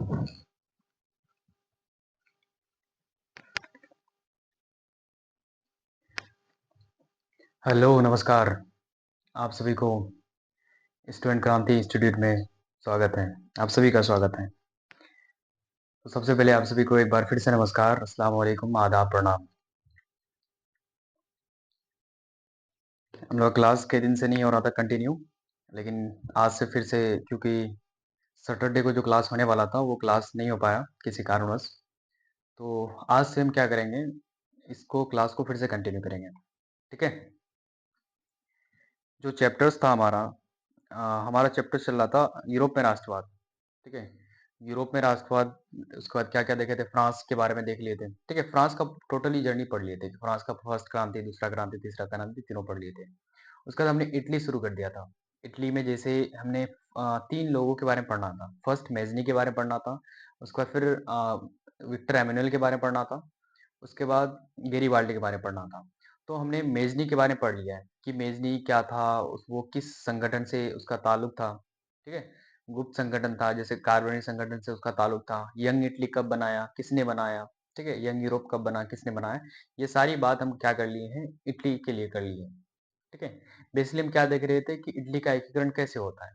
Hello, नमस्कार। आप सभी को स्टूडेंट क्रांति इंस्टीट्यूट में स्वागत है। आप सभी का स्वागत है। तो सबसे पहले आप सभी को एक बार फिर से नमस्कार, अस्सलाम वालेकुम, आदाब, प्रणाम। हम लोग क्लास के दिन से नहीं हो रहा था कंटिन्यू, लेकिन आज से फिर से, क्योंकि सैटरडे को जो क्लास होने वाला था वो क्लास नहीं हो पाया किसी कारणवश। तो आज से हम क्या करेंगे, इसको क्लास को फिर से कंटिन्यू करेंगे। ठीक है। जो चैप्टर्स था हमारा चैप्टर चल रहा था यूरोप में राष्ट्रवाद। ठीक है। यूरोप में राष्ट्रवाद, उसके बाद क्या-क्या देखे थे, फ्रांस के बारे में देख लिए थे। ठीक है, फ्रांस का टोटली जर्नी पढ़ लिए थे। फ्रांस का फर्स्ट क्रांति, दूसरा क्रांति, तीसरा क्रांति, तीनों पढ़ लिए थे। उसके बाद हमने इटली शुरू कर दिया था। इटली में जैसे हमने 3 लोगों के बारे में पढ़ना था। फर्स्ट मेज़नी के बारे में पढ़ना था, उसके बाद फिर विक्टर एमेनुएल के बारे में पढ़ना था, उसके बाद गैरीबाल्डी के बारे में पढ़ना था। तो हमने मेज़नी के बारे में पढ़ लिया है कि मेज़नी क्या था, वो किस संगठन से उसका ताल्लुक था। ठीक है। गुप्त संगठन था, जैसे कार्बोनेट संगठन से उसका ताल्लुक था। यंग इटली कब बनाया, किसने बनाया। ठीक है। यंग यूरोप कब बना, किसने बनाया। ये सारी बात हम क्या कर लिए हैं, इटली के लिए कर लिए हैं। ठीक है। बेसिकली हम क्या देख रहे थे कि इटली का एकीकरण कैसे होता है।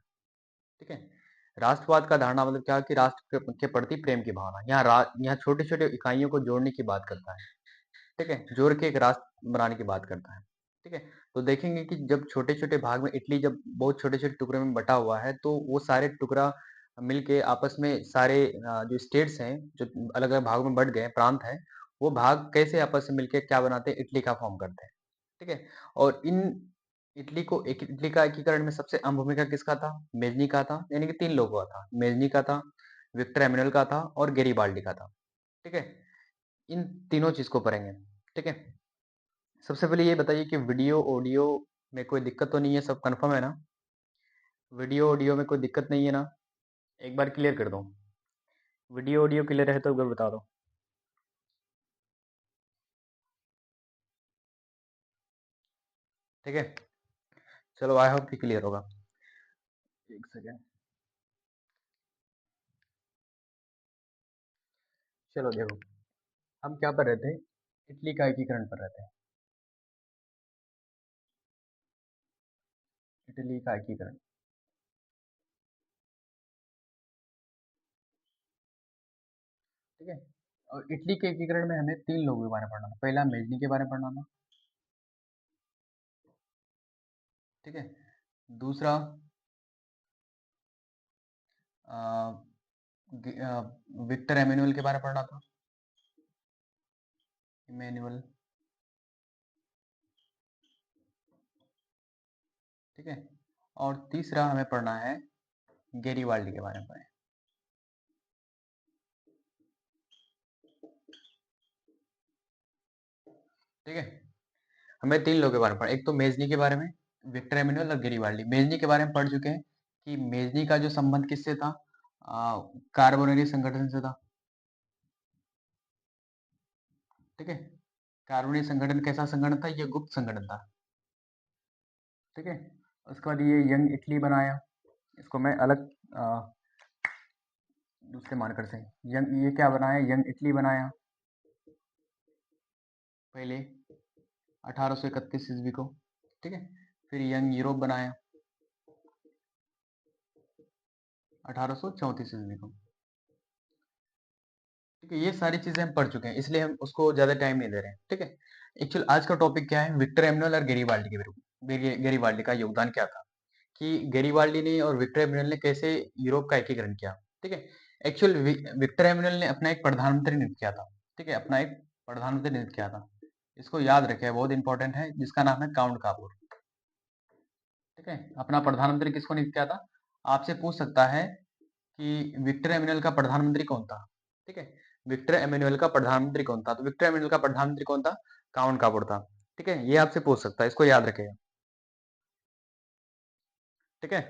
ठीक है। राष्ट्रवाद का धारणा मतलब क्या, कि राष्ट्र के प्रति प्रेम की भावना। यहाँ छोटे छोटे इकाइयों को जोड़ने की बात करता है। ठीक है, जोड़ के एक राष्ट्र बनाने की बात करता है। ठीक है। तो देखेंगे कि जब छोटे-छोटे भाग में इटली जब बहुत छोटे-छोटे टुकड़े में बँटा हुआ है, तो वो सारे टुकड़ा मिलके आपस में सारे जो स्टेट्स हैं, जो अलग-अलग भागों में बँट गए हैं, प्रांत हैं, वो भाग कैसे आपस में मिलके क्या बनाते हैं, इटली का फॉर्म करते हैं। ठीक है। और इन इटली का एकीकरण में सबसे अहम भूमिका किसका था? मेज़नी का था, यानी कि 3 लोगों का था। मेज़नी का था, विक्टर एमेनुएल का था और गैरीबाल्डी का था। ठीक है। इन तीनों चीज़ को पढ़ेंगे। ठीक है। सबसे पहले ये बताइए कि वीडियो, ऑडियो में कोई दिक्कत तो नहीं है, सब कंफर्म है ना? वीडियो, ऑडियो में कोई दिक्कत नहीं है ना? एक बार क्लियर कर दो। वीडियो, ऑडियो क्लियर है तो एक बार बता दो। ठीक है? चलो, आई होप कि क्लियर होगा। एक सेकंड। चलो देखो, हम क्या पढ़ रहे थे? इटली का एकीकरण पढ़ रहे थे। इटली का एकीकरण। ठीक है? और इटली के एकीकरण में हमें 3 लोगों के बारे में पढ़ना था। पहला मेज़नी के बारे में पढ़ना था। ठीक है? दूसरा अ, विक्टर एमेनुएल के बारे में पढ़ना था। इमैनुअल। ठीक है? और तीसरा हमें पढ़ना है गैरीबाल्डी के बारे में पढ़ें। ठीक है। हमें 3 लोगों के बारे में पढ़ा, एक तो मेजनी के बारे में, विक्टर एमेनुएल और गैरीबाल्डी। मेजनी के बारे में पढ़ चुके हैं कि मेजनी का जो संबंध किससे था, कार्बोनेरी संगठन से था। ठीक है। कार्बोनेरी संगठन कैसा संगठन था, ये गुप्त संगठन था। ठीक है। उसके बाद ये यंग इटली बनाया, इसको मैं अलग दूसरे मार्कर से, यंग, ये क्या बनाया, यंग इटली बनाया पहले 1831 ईस्वी को। ठीक है। फिर यंग यूरोप बनाया 1834 ईस्वी को। ठीक है। ये सारी चीजें हम पढ़ चुके हैं, इसलिए हम उसको ज्यादा टाइम नहीं दे रहे हैं। ठीक है। एक्चुअल आज का टॉपिक क्या है, विक्टर एमनुएल और गैरीबाल्डी के गैरीबाल्डी का योगदान क्या था, कि गैरीबाल्डी ने और विक्टर एमनुएल ने कैसे यूरोप का एकीकरण किया। ठीक है। एक्चुअल विक्टर एमनुएल ने अपना एक प्रधानमंत्री नियुक्त किया था। ठीक है, अपना एक प्रधानमंत्री नियुक्त किया था। इसको याद रखें, बहुत इंपॉर्टेंट है, जिसका नाम है काउंट कापूर। ठीक है। अपना प्रधानमंत्री किसको नियुक्त किया था? आपसे पूछ सकता है कि विक्टर एमेनुएल का प्रधानमंत्री कौन था। ठीक है। विक्टर एमेनुएल का प्रधानमंत्री कौन था, तो विक्टर एमेनुएल का प्रधानमंत्री कौन था? काउंट कापुर था। ठीक है, ये आपसे पूछ सकता है, इसको याद रखेगा। ठीक है।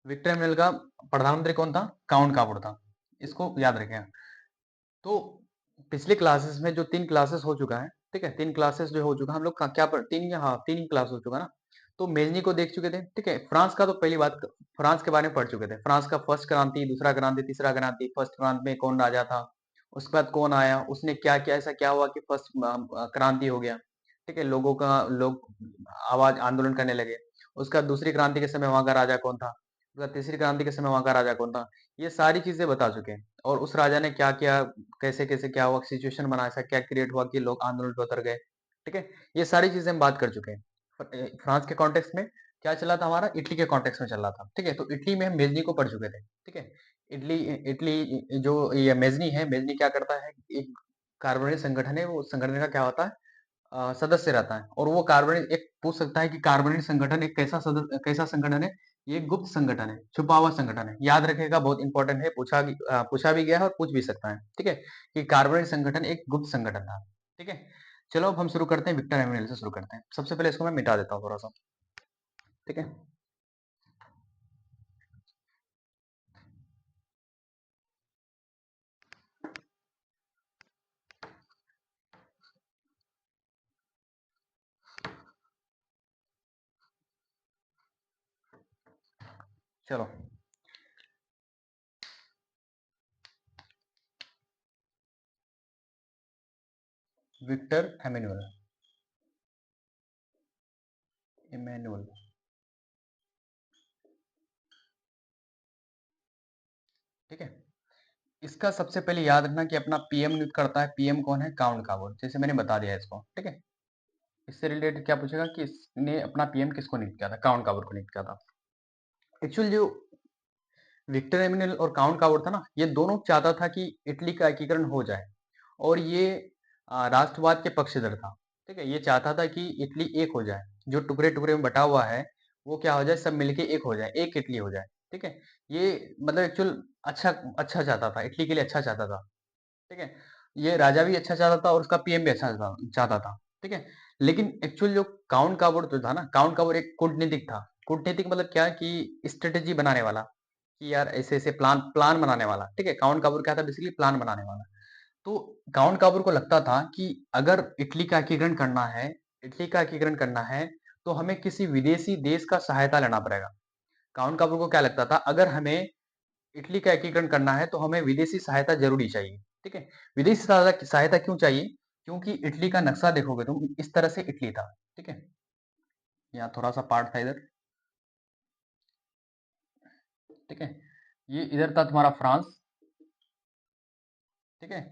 विक्टर एमेनुएल का प्रधानमंत्री कौन था? काउंट कापुर था। इसको याद रखेगा। तो पिछले क्लासेस में जो 3 क्लासेस हो चुका है, ठीक है, 3 क्लासेस जो हो चुका है, हम लोग क्या पर 3 या हाँ 3 ही क्लास हो चुका है ना। तो मेजनी को देख चुके थे, ठीक है। फ्रांस का तो पहली बात, फ्रांस के बारे में पढ़ चुके थे। फ्रांस का फर्स्ट क्रांति, दूसरा क्रांति, तीसरा क्रांति। फर्स्ट क्रांति में कौन राजा था, उसके बाद कौन आया, उसने क्या किया, ऐसा क्या हुआ कि फर्स्ट क्रांति हो गया, ठीक है। लोग आवाज आंदोलन करने लगे। उसका दूसरी क्रांति के समय वहां का राजा कौन था, उसका तीसरी क्रांति के समय वहां का राजा कौन था, ये सारी चीजें बता चुके हैं। और उस राजा ने क्या किया, कैसे कैसे क्या हुआ, सिचुएशन बना, ऐसा क्या क्रिएट हुआ कि लोग आंदोलन पे उतर गए, ठीक है। ये सारी चीजें हम बात कर चुके हैं। फ्रांस के कॉन्टेक्स्ट में क्या चला था, हमारा इटली के कॉन्टेक्स्ट में चल रहा था, ठीक है। तो इटली में हम मेजनी को पढ़ चुके थे, ठीक है। इटली इटली जो ये मेजनी है, मेजनी क्या करता है, एक कार्बोनिक संगठन है। वो संगठन का क्या होता है, सदस्य रहता है। और वो कार्बोनिक, एक पूछ सकता है कि कार्बोनिक संगठन एक कैसा संगठन है। ये एक गुप्त संगठन है, छुपा हुआ संगठन है। याद रखेगा, बहुत इंपॉर्टेंट है, पूछा भी गया है और पूछ भी सकता है, ठीक है। कि कार्बोनिक संगठन एक गुप्त संगठन था, ठीक है। चलो अब हम शुरू करते हैं, विक्टर एमेनुएल से शुरू करते हैं। सबसे पहले इसको मैं मिटा देता हूँ थोड़ा सा, ठीक है। चलो, विक्टर एमेनुअल, इमैनुअल, ठीक है। इसका सबसे पहले याद रखना कि अपना पीएम नियुक्त करता है। पीएम कौन है, काउंट काबोल, जैसे मैंने बता दिया इसको, ठीक है। इससे रिलेटेड क्या पूछेगा कि इसने अपना पीएम किसको नियुक्त किया था, काउंट काबोल को नियुक्त किया था। एक्चुअल जो विक्टर एमेनुएल और काउंट काबोल था ना, ये दोनों चाहता था कि इटली का एकीकरण हो जाए। और ये राष्ट्रवाद के पक्षधर था, ठीक है। ये चाहता था कि इटली एक हो जाए, जो टुकड़े टुकड़े में बटा हुआ है वो क्या हो जाए, सब मिलके एक हो जाए, एक इटली हो जाए, ठीक है। ये मतलब एक्चुअल अच्छा अच्छा चाहता था, इटली के लिए अच्छा चाहता था, ठीक है। ये राजा भी अच्छा चाहता था और उसका पीएम भी अच्छा चाहता था, ठीक है। लेकिन एक्चुअल जो काउंट काबोर जो था ना, काउंट काबोर एक कूटनीतिक था। कूटनीतिक मतलब क्या कि स्ट्रेटेजी बनाने वाला, कि यार ऐसे ऐसे प्लान प्लान बनाने वाला, ठीक है। काउंट काबोर क्या था, बेसिकली प्लान बनाने वाला। तो काउंट काबूर को लगता था कि अगर इटली का एकीकरण करना है तो हमें किसी विदेशी देश का सहायता लेना पड़ेगा। काउंट काबूर को क्या लगता था, अगर हमें इटली का एकीकरण करना है तो हमें विदेशी सहायता जरूरी चाहिए, ठीक है। विदेशी सहायता सहायता क्यों चाहिए, क्योंकि इटली का नक्शा देखोगे तुम, इस तरह से इटली था, ठीक है। यहाँ थोड़ा सा पार्ट था इधर, ठीक है। ये इधर था तुम्हारा फ्रांस, ठीक है।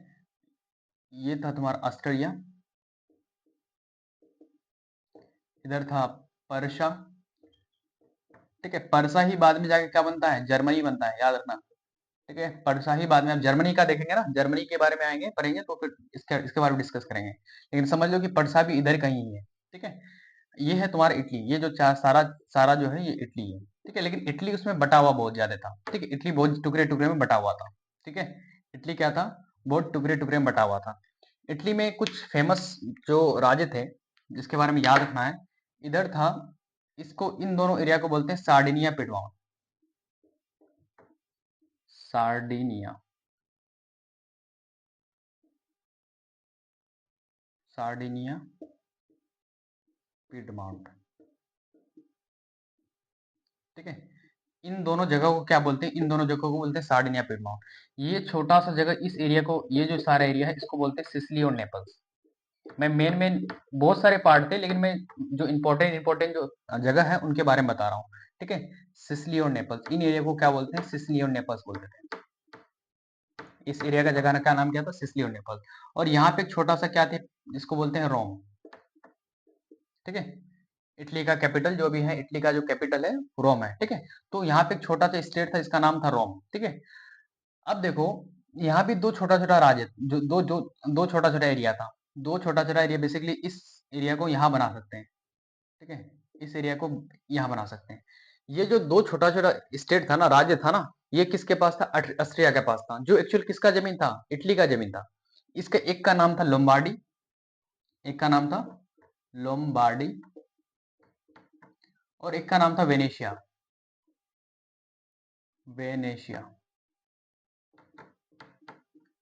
ये था तुम्हारा ऑस्ट्रिया, इधर था पर्शिया, ठीक है। पर्सा ही बाद में जाके क्या बनता है, जर्मनी बनता है, याद रखना, ठीक है। पर्सा ही बाद में, आप जर्मनी का देखेंगे ना, जर्मनी के बारे में आएंगे, पढ़ेंगे तो फिर इसके बारे में डिस्कस करेंगे। लेकिन समझ लो कि पर्सा भी इधर कहीं ही है, ठीक है। ये है तुम्हारा इटली, ये जो सारा सारा जो है ये इटली है, ठीक है। लेकिन इटली उसमें बटा हुआ बहुत ज्यादा था, ठीक है। इटली बहुत टुकड़े टुकड़े में बटा हुआ था, ठीक है। इटली क्या था, बहुत टुकड़े टुकड़े में बटा हुआ था। इटली में कुछ फेमस जो राजे थे जिसके बारे में याद रखना है, इधर था, इसको इन दोनों एरिया को बोलते हैं Sardinia Piedmont, Sardinia, Sardinia Piedmont, ठीक है। इन दोनों जगह को क्या बोलते हैं, इन दोनों जगह को बोलते हैं सार्डिनिया पिडमॉन्ट। ये छोटा सा जगह, इस एरिया को, ये जो सारा एरिया है इसको बोलते हैं सिसिली और नेपल्स। मैं मेन मेन बहुत सारे पार्ट थे, लेकिन मैं जो इम्पोर्टेंट इम्पोर्टेंट जो जगह है उनके बारे में बता रहा हूँ, ठीक है। सिसिली और नेपल्स, इन एरिया को क्या बोलते हैं, सिसिली और नेपल्स बोलते थे। इस एरिया का जगह का नाम क्या था, सिसिली और नेपल्स। और यहाँ पे एक छोटा सा क्या थे, जिसको बोलते हैं रोम, ठीक है। इटली का कैपिटल जो भी है, इटली का जो कैपिटल है रोम है, ठीक है। तो यहाँ पे एक छोटा सा स्टेट था, इसका नाम था रोम, ठीक है। अब देखो, यहाँ भी दो छोटा छोटा राज्य, दो छोटा छोटा एरिया था। दो छोटा छोटा एरिया, बेसिकली इस एरिया को यहाँ बना सकते हैं, ठीक है। इस एरिया को यहाँ बना सकते हैं। ये जो दो छोटा छोटा स्टेट था ना, राज्य था ना, ये किसके पास था, ऑस्ट्रिया के पास था, जो एक्चुअल किसका जमीन था, इटली का जमीन था। इसका एक का नाम था लोम्बार्डी, एक का नाम था लोम्बार्डी, और एक का नाम था वेनेशिया, वेनेशिया,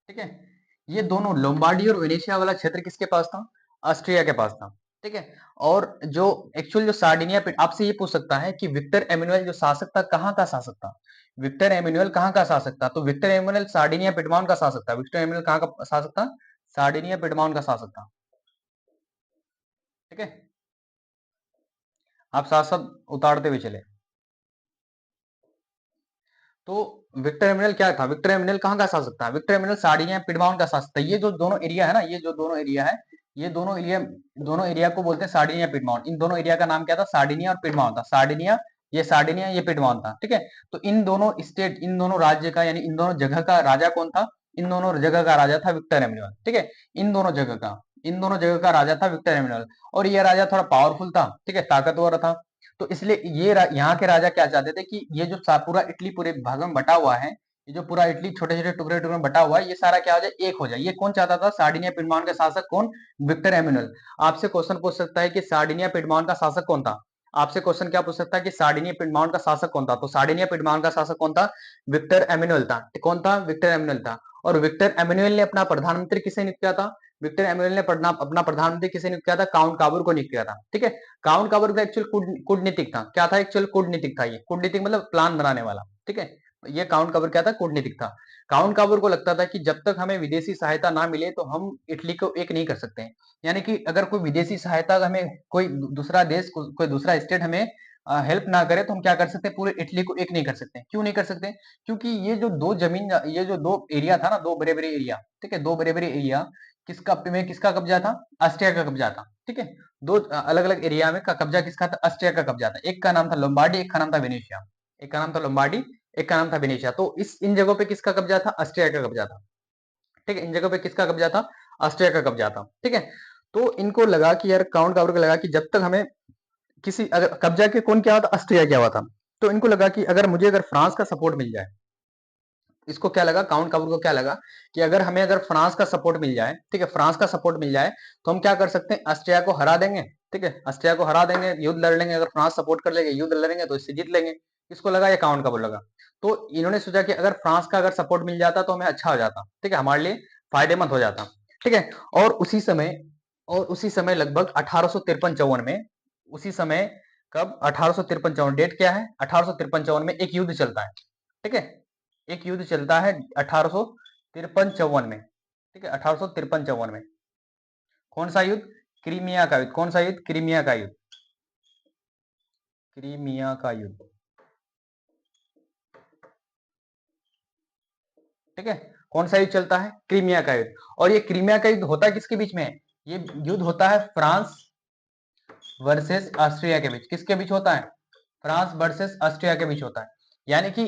ठीक है। ये दोनों लोम्बार्डी और वेनेशिया वाला क्षेत्र किसके पास था, ऑस्ट्रिया के पास था। ठीक है। और जो एक्चुअल जो सार्डिनिया आपसे ये पूछ सकता है कि विक्टर एमेनुअल जो शासक था कहाँ का शासक था, विक्टर एमेनुअल कहाँ का शासक था, तो विक्टर एमेनुअल सार्डिनिया पिडमॉन का शासक था। विक्टर एमेनुअल कहाँ का शासक था, सार्डिनिया पिडमॉन का शासक था। ठीक है, आप साथ साथ उतारते हुए चले। तो विक्टर एमेनुअल क्या था, विक्टर एमेनुअल कहाँ का शासक था, विक्टर एमेनुअल सार्डिनिया पिडमॉन का शासक था। ये जो दोनों एरिया है ना, ये जो दोनों एरिया है, ये दोनों एरिया को बोलते हैं सार्डिनिया पिडमॉन। इन दोनों एरिया का नाम क्या था, सार्डिनिया और पिडमॉन था। सार्डिनिया ये पिडमॉन था। ठीक है, तो इन दोनों स्टेट, इन दोनों राज्य का यानी इन दोनों जगह का राजा कौन था, इन दोनों जगह का राजा था विक्टर एमेनुअल। ठीक है, इन दोनों जगह का राजा था विक्टर एमेनुअल। और ये राजा थोड़ा पावरफुल था, ठीक है, ताकतवर था। तो इसलिए यहाँ के राजा क्या चाहते थे कि ये जो पूरा इटली पूरे भागों में बटा हुआ है, ये जो पूरा इटली छोटे छोटे टुकड़े टुकड़े में बटा हुआ है, ये सारा क्या हो जाए, एक हो जाए। ये कौन चाहता था, सार्डिनिया पिडमॉन का शासक कौन, विक्टर एमेनुअल। आपसे क्वेश्चन पूछ सकता है कि सार्डिनिया पिडमॉन का शासक कौन था। आपसे क्वेश्चन क्या पूछ सकता है कि सार्डिनिया पिडमॉन का शासक कौन था, तो सार्डिनिया पिडमॉन का शासक कौन था, विक्टर एमेनुअल था। कौन था, विक्टर एमेनुअल था। और विक्टर एमेनुअल ने अपना प्रधानमंत्री किसे नियुक्त किया था, विक्टर एमेनुअल ने अपना प्रधानमंत्री किसे नियुक्त किया था, काउंट काबूर को नियुक्त किया था। ठीक है, काउंट काबूर का एक्चुअल कूटनीतिक था। क्या था, एक्चुअल कूटनीतिक था। ये कूटनीतिक मतलब प्लान बनाने वाला। ठीक है, ये काउंट काबूर क्या था, कूटनीतिक था। काउंट काबूर को लगता था कि जब तक हमें विदेशी सहायता ना मिले तो हम इटली को एक नहीं कर सकते हैं। यानी कि अगर कोई विदेशी सहायता हमें, कोई दूसरा देश, कोई दूसरा स्टेट हमें हेल्प ना करे तो हम क्या कर सकते हैं, पूरे इटली को एक नहीं कर सकते। क्यों नहीं कर सकते, क्योंकि ये जो दो एरिया था ना, दो बड़े बड़े एरिया, ठीक है, दो बड़े बड़े एरिया, किसका कब्जा था, ऑस्ट्रिया का कब्जा था। ठीक है, दो अलग अलग एरिया में का कब्जा किसका था, ऑस्ट्रिया का कब्जा था। एक का नाम था लोम्बार्डी, एक का नाम था वेनेशिया। एक का नाम था लोम्बार्डी, एक का नाम था वेनेशिया। तो इन जगहों पे किसका कब्जा था, ऑस्ट्रिया का कब्जा था। ठीक है, इन जगहों पे किसका कब्जा था, ऑस्ट्रिया का कब्जा था। ठीक है, तो इनको लगा कि यार, काउंट काबर को लगा कि जब तक हमें किसी, अगर कब्जा के कौन क्या हुआ था, ऑस्ट्रिया क्या हुआ था। तो इनको लगा कि अगर फ्रांस का सपोर्ट मिल जाए, इसको क्या लगा, काउंट काबर को क्या लगा कि अगर फ्रांस का सपोर्ट मिल जाए, ठीक है, फ्रांस का सपोर्ट मिल जाए, तो हम क्या कर सकते हैं, ऑस्ट्रिया को हरा देंगे। ठीक है, ऑस्ट्रिया को हरा देंगे, युद्ध लड़ लेंगे। अगर फ्रांस सपोर्ट कर लेंगे, युद्ध लड़ेंगे तो इससे जीत लेंगे। इसको लगा, ये काउंट काबर लगा। तो इन्होंने सोचा कि अगर फ्रांस का सपोर्ट मिल जाता तो हमें अच्छा हो जाता। ठीक है, हमारे लिए फायदेमंद हो जाता। ठीक है, और उसी समय लगभग 1853-54 में, उसी समय, कब, 1853, डेट क्या है, 1853 में एक युद्ध चलता है। ठीक है, एक युद्ध चलता है 1853-54 में। ठीक है, 1853-54 में कौन सा युद्ध, क्रीमिया का युद्ध। कौन सा युद्ध, क्रीमिया का युद्ध, क्रीमिया का युद्ध। ठीक है, कौन सा युद्ध चलता है, क्रीमिया का युद्ध। और ये क्रीमिया का युद्ध होता है किसके बीच में, ये युद्ध होता है फ्रांस वर्सेस ऑस्ट्रिया के बीच। किसके बीच होता है, फ्रांस वर्सेस ऑस्ट्रिया के बीच होता है। यानी कि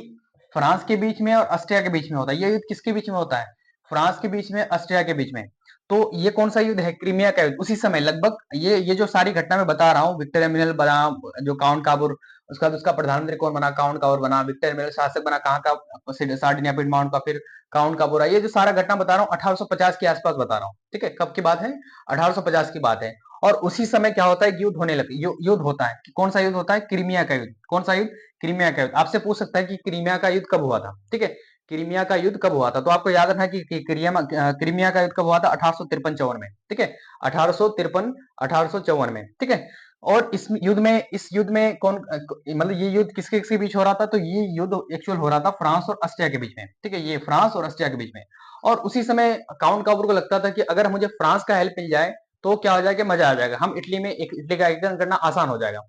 फ्रांस के बीच में और ऑस्ट्रिया के बीच में होता है। ये युद्ध किसके बीच में होता है, फ्रांस के बीच में, ऑस्ट्रिया के बीच में। तो ये कौन सा युद्ध है, क्रीमिया का युद्ध। उसी समय लगभग, ये जो सारी घटना मैं बता रहा हूँ, विक्टर एमिनल बना, जो काउंट काबूर, उसका उसका प्रधानमंत्री कौन बना, काउंट काबूर बना, विक्टर एमिनल शासक बना कहाँ का, सार्डिनिया पिडमॉन्ट का, फिर काउंट काबूर। ये जो सारा घटना बता रहा हूँ 1850 के आसपास बता रहा हूँ। ठीक है, कब की बात है, 1850 की बात है। और उसी समय क्या होता है, युद्ध होने लगे, युद्ध होता है। कौन सा युद्ध होता है, क्रीमिया का युद्ध। कौन सा युद्ध, क्रीमिया का युद्ध। आपसे पूछ सकता है कि क्रीमिया का युद्ध कब हुआ था। ठीक है, क्रीमिया का युद्ध कब हुआ था, तो आपको याद रखना कि क्रीमिया का युद्ध कब हुआ था, 1853-54 में। ठीक है, 1853-1854 में। ठीक है, और इस युद्ध में कौन, मतलब ये युद्ध किसके किसके बीच हो रहा था, तो ये युद्ध एक्चुअल हो रहा था फ्रांस और ऑस्ट्रिया के बीच में। ठीक है, ये फ्रांस और ऑस्ट्रिया के बीच में। और उसी समय काउंट काबूर को लगता था कि अगर मुझे फ्रांस का हेल्प मिल जाए तो क्या हो जाएगा, मजा आ जाएगा, हम इटली का एकीकरण करना आसान हो जाएगा।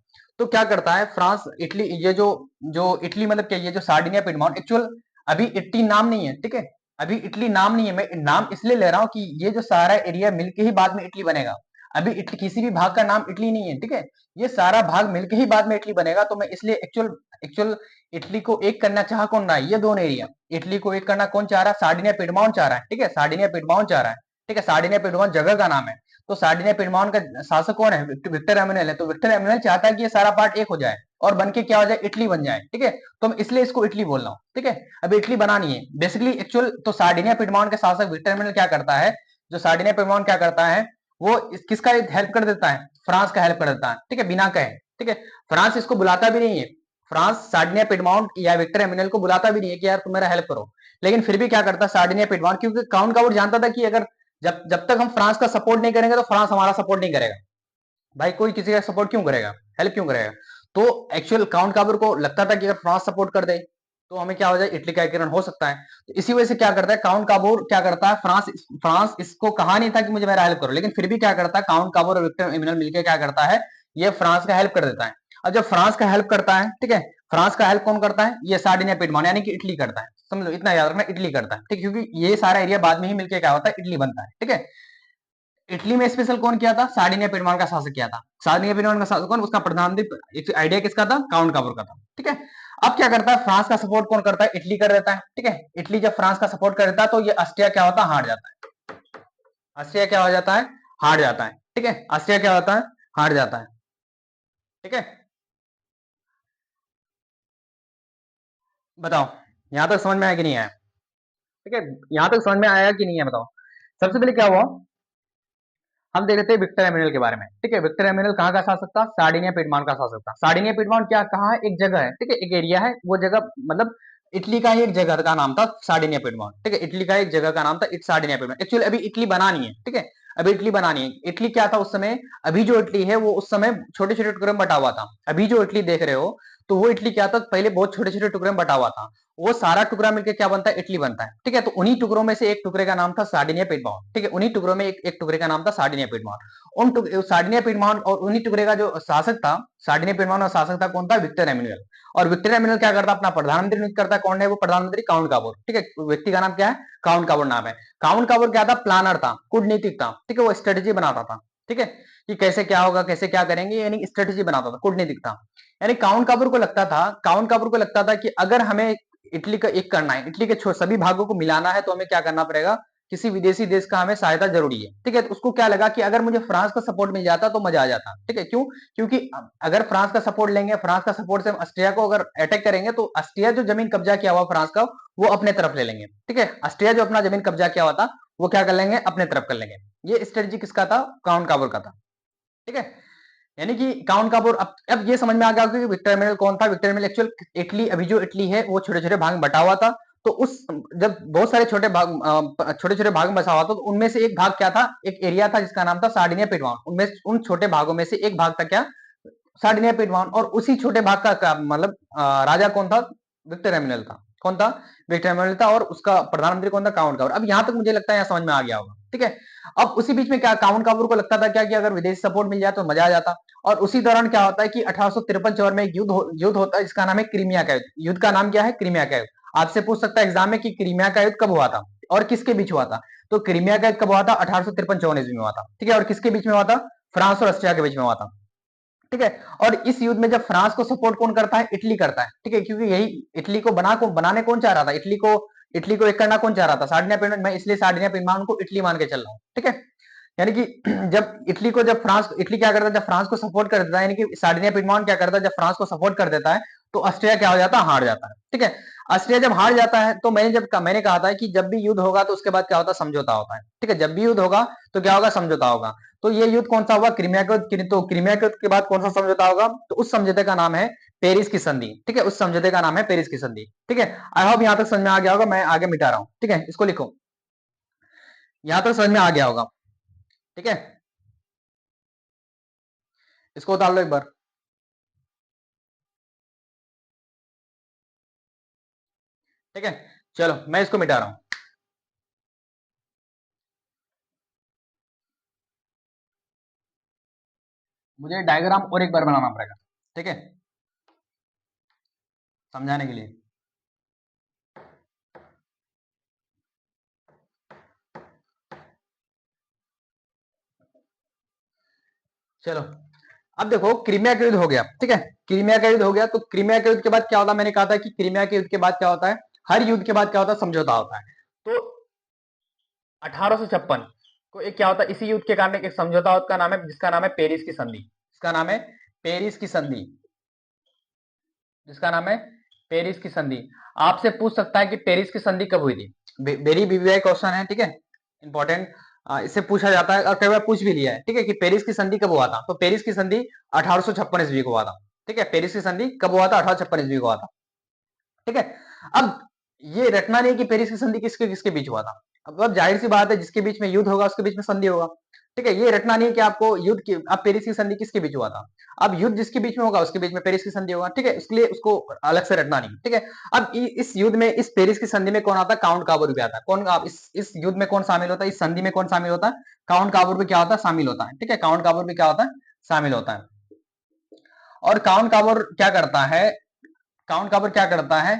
तो क्या करता है फ्रांस, इटली, ये जो जो इटली मतलब क्या, ये जो सार्डिनिया पिडमॉन्ट, एक्चुअल अभी इटली नाम नहीं है। ठीक है, अभी इटली नाम नहीं है। मैं नाम इसलिए ले रहा हूँ कि ये जो सारा एरिया मिलके ही बाद में इटली बनेगा। अभी इटली, किसी भी भाग का नाम इटली नहीं है। ठीक है, ये सारा भाग मिलके ही बाद में इटली बनेगा। तो मैं इसलिए एक्चुअल एक्चुअल इटली को एक करना चाह कौन रहा है, ये दोनों एरिया, इटली को एक करना कौन चाह रहा है, सार्डिनिया पिडमॉन्ट चाह रहा है। ठीक है, सार्डिनिया पिडमॉन्ट चाह रहा है। ठीक है, सार्डिनिया पिडमॉन्ट जगह का नाम है। तो सार्डिनिया पिडमॉन्ट का शासक कौन है, विक्टर एमेनुअल है। तो विक्टर एमेनुअल चाहता है कि ये सारा पार्ट एक हो जाए और बन के क्या हो जाए, इटली बन जाए। ठीक है, तो मैं इसलिए इसको इटली बोल रहा हूँ। ठीक है, अब इटली बनानी है बेसिकली एक्चुअल। तो सार्डिनिया पिडमॉन्ट के शासक विक्टर एमेनुअल क्या करता है, जो सार्डिनिया पिडमॉन्ट क्या करता है, वो किसका हेल्प कर देता है, फ्रांस का हेल्प कर देता है। ठीक है, बिना कहे। ठीक है, फ्रांस इसको बुलाता भी नहीं है। फ्रांस सार्डिनिया पिडमॉन्ट या विक्टर एमेनुअल को बुलाता भी नहीं है कि यार तुम मेरा हेल्प करो। लेकिन फिर भी क्या करता है सार्डिनिया पिडमॉन्ट, क्योंकि काउंट काबूर जानता था कि अगर जब जब तक हम फ्रांस का सपोर्ट नहीं करेंगे तो फ्रांस हमारा सपोर्ट नहीं करेगा। भाई कोई किसी का सपोर्ट क्यों करेगा, हेल्प क्यों करेगा? तो एक्चुअल काउंट काबर को लगता था कि अगर फ्रांस सपोर्ट कर दे तो हमें क्या हो जाए, इटली का एकीकरण हो सकता है। तो इसी वजह से क्या करता है काउंट काबोर, क्या करता है फ्रांस फ्रांस इसको कहा नहीं था कि मुझे मेरा हेल्प करो, लेकिन फिर भी क्या करता है काउंट काबोर और विक्टर एमिनल मिलकर क्या करता है, ये फ्रांस का हेल्प कर देता है। अब जब फ्रांस का हेल्प करता है, ठीक है, फ्रांस का हेल्प कौन करता है, ये सार्डिनिया पिडमॉन यानी कि इटली करता है, समझ लो इतना याद रखना, इटली करता है, ठीक, क्योंकि ये सारा एरिया बाद में ही मिलकर क्या होता है, इटली बनता है, ठीक है। इटली में स्पेशल कौन किया था, सार्डिनिया पिडमॉन का शासक किया था, सार्डिनिया पिडमॉन का शासक कौन, उसका प्रधानमंत्री, आइडिया किसका था, काउंट काबूर का था, ठीक है। अब क्या करता है, फ्रांस का सपोर्ट कौन करता है, इटली कर देता है, ठीक है। इटली जब फ्रांस का सपोर्ट कर देता है तो ये ऑस्ट्रिया क्या होता है, हार जाता है। ऑस्ट्रिया क्या हो जाता है, हार जाता है, ठीक है। ऑस्ट्रिया क्या होता है, हार जाता है, ठीक है। बताओ यहां तक समझ में आया कि नहीं आया, ठीक है। यहां तक समझ में आया कि नहीं है, बताओ। सबसे पहले क्या हुआ, हम देख लेते हैं विक्टर एमिनल के बारे में, ठीक है। विक्टर एमिनल कहाँ का शासक था, सार्डिनिया पिडमॉन का शासक था। सार्डिनिया पिडमॉन क्या कहा है, एक जगह है, ठीक है, एक एरिया है, वो जगह मतलब इटली का ही एक जगह का नाम था सार्डिनिया पिडमॉन, ठीक है। इटली का एक जगह का नाम था सार्डिनिया पिडमॉन। एक्चुअली अभी इटली बना नहीं है, ठीक है, अभी इटली बना नहीं है। इटली क्या था उस समय, अभी जो इटली है वो उस समय छोटे छोटे टुकड़े में बटा हुआ था। अभी जो इटली देख रहे हो तो वो इटली क्या था, पहले बहुत छोटे छोटे टुकड़े में बटा हुआ था। वो सारा टुकड़ा मिलकर क्या बनता है, इटली बनता है, ठीक है। तो उन्हीं टुकड़ों में से एक टुकड़े का नाम था सार्डिनिया पिडमॉन, ठीक है। उन्हीं टुकड़ों में एक टुकड़े का नाम था सार्डिनिया पिडमॉन। सार्डिनिया पिडमॉन और उन्हीं टुकड़े का जो शासक था, सार्डिनिया पिडमॉन और शासक था कौन था, विक्टर एमिनुएल। और विक्टर एमिनुएल क्या करता, अपना प्रधानमंत्री नियुक्त करता है, कौन है वो प्रधानमंत्री, काउंट काबोर, ठीक है। व्यक्ति का नाम क्या है, काउंट काबोर नाम है। काउंट काबोर क्या था, प्लानर था, कूटनीतिक था, ठीक है, वो स्ट्रेटेजी बनाता था, ठीक है, कि कैसे क्या होगा, कैसे क्या करेंगे, यानी स्ट्रेटेजी बनाता था, कूटनीतिक था। यानी काउंट काबोर को लगता था, काउंट काबोर को लगता था कि अगर हमें इटली का एक करना है, इटली के सभी भागों को मिलाना है, तो हमें क्या करना पड़ेगा, किसी विदेशी देश का हमें सहायता जरूरी है, ठीक है। तो उसको क्या लगा कि अगर मुझे फ्रांस का सपोर्ट मिल जाता तो मजा आ जाता, ठीक है। क्यों, क्योंकि अगर फ्रांस का सपोर्ट लेंगे, फ्रांस का सपोर्ट से हम ऑस्ट्रिया को अगर अटैक करेंगे तो ऑस्ट्रिया जो जमीन कब्जा किया हुआ फ्रांस का, वो अपने तरफ ले लेंगे, ठीक है। ऑस्ट्रिया जो अपना जमीन कब्जा किया हुआ था वो क्या कर लेंगे, अपने तरफ कर लेंगे। ये स्ट्रेटजी किसका था, काउंट काबोर का था, ठीक है। यानी कि काउंट काबोर, अब ये समझ में आ गया कि विक्टर एमिनल कौन था। विक्टर एमिनल एक्चुअल इटली, अभी जो इटली है वो छोटे छोटे भाग में बटा हुआ था। तो उस जब बहुत सारे छोटे छोटे भाग में बसा हुआ था, तो उनमें से एक भाग क्या था, एक एरिया था जिसका नाम था सार्डिनिया पिडमॉन। उनमें उन छोटे भागों में से एक भाग था क्या, सार्डिनिया पिडमॉन। और उसी छोटे भाग का मतलब राजा कौन था, विक्टर एमिनल था। कौन था, विक्टर एमिनल था। और उसका प्रधानमंत्री कौन था, काउंट काबूर। अब यहां तक मुझे लगता है यहाँ समझ में आ गया होगा, ठीक है। अब उसी बीच में क्या, काउंट काबूर को लगता था क्या कि अगर विदेशी सपोर्ट मिल जाए तो मजा आ जाता। और उसी दौरान क्या होता है कि 1853 में एक युद्ध होता है जिसका नाम है क्रीमिया का युद्ध। युद्ध का नाम क्या है, क्रीमिया का युद्ध। आपसे पूछ सकता है एग्जाम में कि क्रीमिया का युद्ध कब हुआ था और किसके बीच हुआ था। तो क्रीमिया का युद्ध कब हुआ था, 1853 ईस्वी में हुआ था, ठीक है। और किसके बीच में हुआ था, फ्रांस और ऑस्ट्रिया के बीच में हुआ था, ठीक है। और इस युद्ध में जब फ्रांस को सपोर्ट कौन करता है, इटली करता है, ठीक है। क्योंकि यही इटली को बनाने कौन चाह रहा था, इटली को एक करना कौन चाह रहा था, सार्डिनिया पिडमॉन। मैं इसलिए सार्डिनिया पिडमॉन को इटली मान के चल रहा हूँ, ठीक है। यानी कि इटली क्या करता है, जब फ्रांस को सपोर्ट कर देता है, यानी कि सार्डिनिया पिडमॉन क्या करता है, जब फ्रांस को सपोर्ट कर देता है तो ऑस्ट्रिया क्या हो जाता है, हार जाता है, ठीक है। ऑस्ट्रिया जब हार जाता है तो मैंने कहा था कि जब भी युद्ध होगा तो उसके बाद क्या होता है, समझौता होता है, ठीक है। जब भी युद्ध होगा तो क्या होगा, समझौता होगा। तो ये युद्ध कौन सा हुआ, क्रीमिया का युद्ध। तो क्रीमिया के युद्ध के बाद कौन सा समझौता होगा, तो उस समझौते का नाम है पेरिस की संधि, ठीक है। उस समझौते का नाम है पेरिस की संधि, ठीक है। आई होप यहां तक समझ में आ गया होगा, मैं आगे मिटा रहा हूं, ठीक है। इसको लिखो, यहां तक समझ में आ गया होगा, ठीक है। इसको उतार लो एक बार। ठीक है, चलो मैं इसको मिटा रहा हूं। मुझे डायग्राम और एक बार बनाना पड़ेगा, ठीक है, समझाने के लिए। चलो, अब देखो क्रीमिया का युद्ध हो गया, ठीक है। क्रीमिया का युद्ध हो गया, तो क्रीमिया के युद्ध के बाद क्या होता है, मैंने कहा था कि क्रीमिया के युद्ध के बाद क्या होता है, हर युद्ध के बाद क्या होता है, समझौता होता है। तो 1856 को एक क्या होता है, इसी युद्ध के कारण एक समझौता होता का नाम है, जिसका नाम है पेरिस की संधि। इसका नाम है पेरिस की संधि, जिसका नाम है पेरिस की संधि। आपसे पूछ सकता है कि पेरिस की संधि कब हुई थी, वेरी बीवीआई क्वेश्चन है, ठीक है, इंपॉर्टेंट। इससे पूछा जाता है और कई बार पूछ भी लिया है, ठीक है, कि पेरिस की संधि कब हुआ था। तो पेरिस की संधि 1856 ईस्वी को हुआ था, ठीक है। पेरिस की संधि कब हुआ था, 1856 ईस्वी को हुआ था, ठीक है। अब ये रटना नहीं कि पेरिस की संधि किसके किसके बीच हुआ था। अब जाहिर सी बात है, जिसके बीच में युद्ध होगा उसके बीच में संधि होगा। ठीक है, ये रटना नहीं है कि आपको युद्ध की, अब पेरिस की संधि किसके बीच हुआ था, अब युद्ध जिसके बीच में होगा उसके बीच में पेरिस की संधि होगा, ठीक है, इसके लिए उसको अलग से रटना नहीं, ठीक है। अब इस युद्ध में, इस पेरिस की संधि में कौन आता है, काउंट काबूर भी आता है। कौन, आप इस युद्ध में कौन शामिल होता है, इस संधि में कौन शामिल होता है, काउंट काबूर भी क्या होता है, शामिल होता है, ठीक है, काउंट काबूर भी क्या होता है, शामिल होता है। और काउंट काबूर क्या करता है, काउंट काबूर क्या करता है,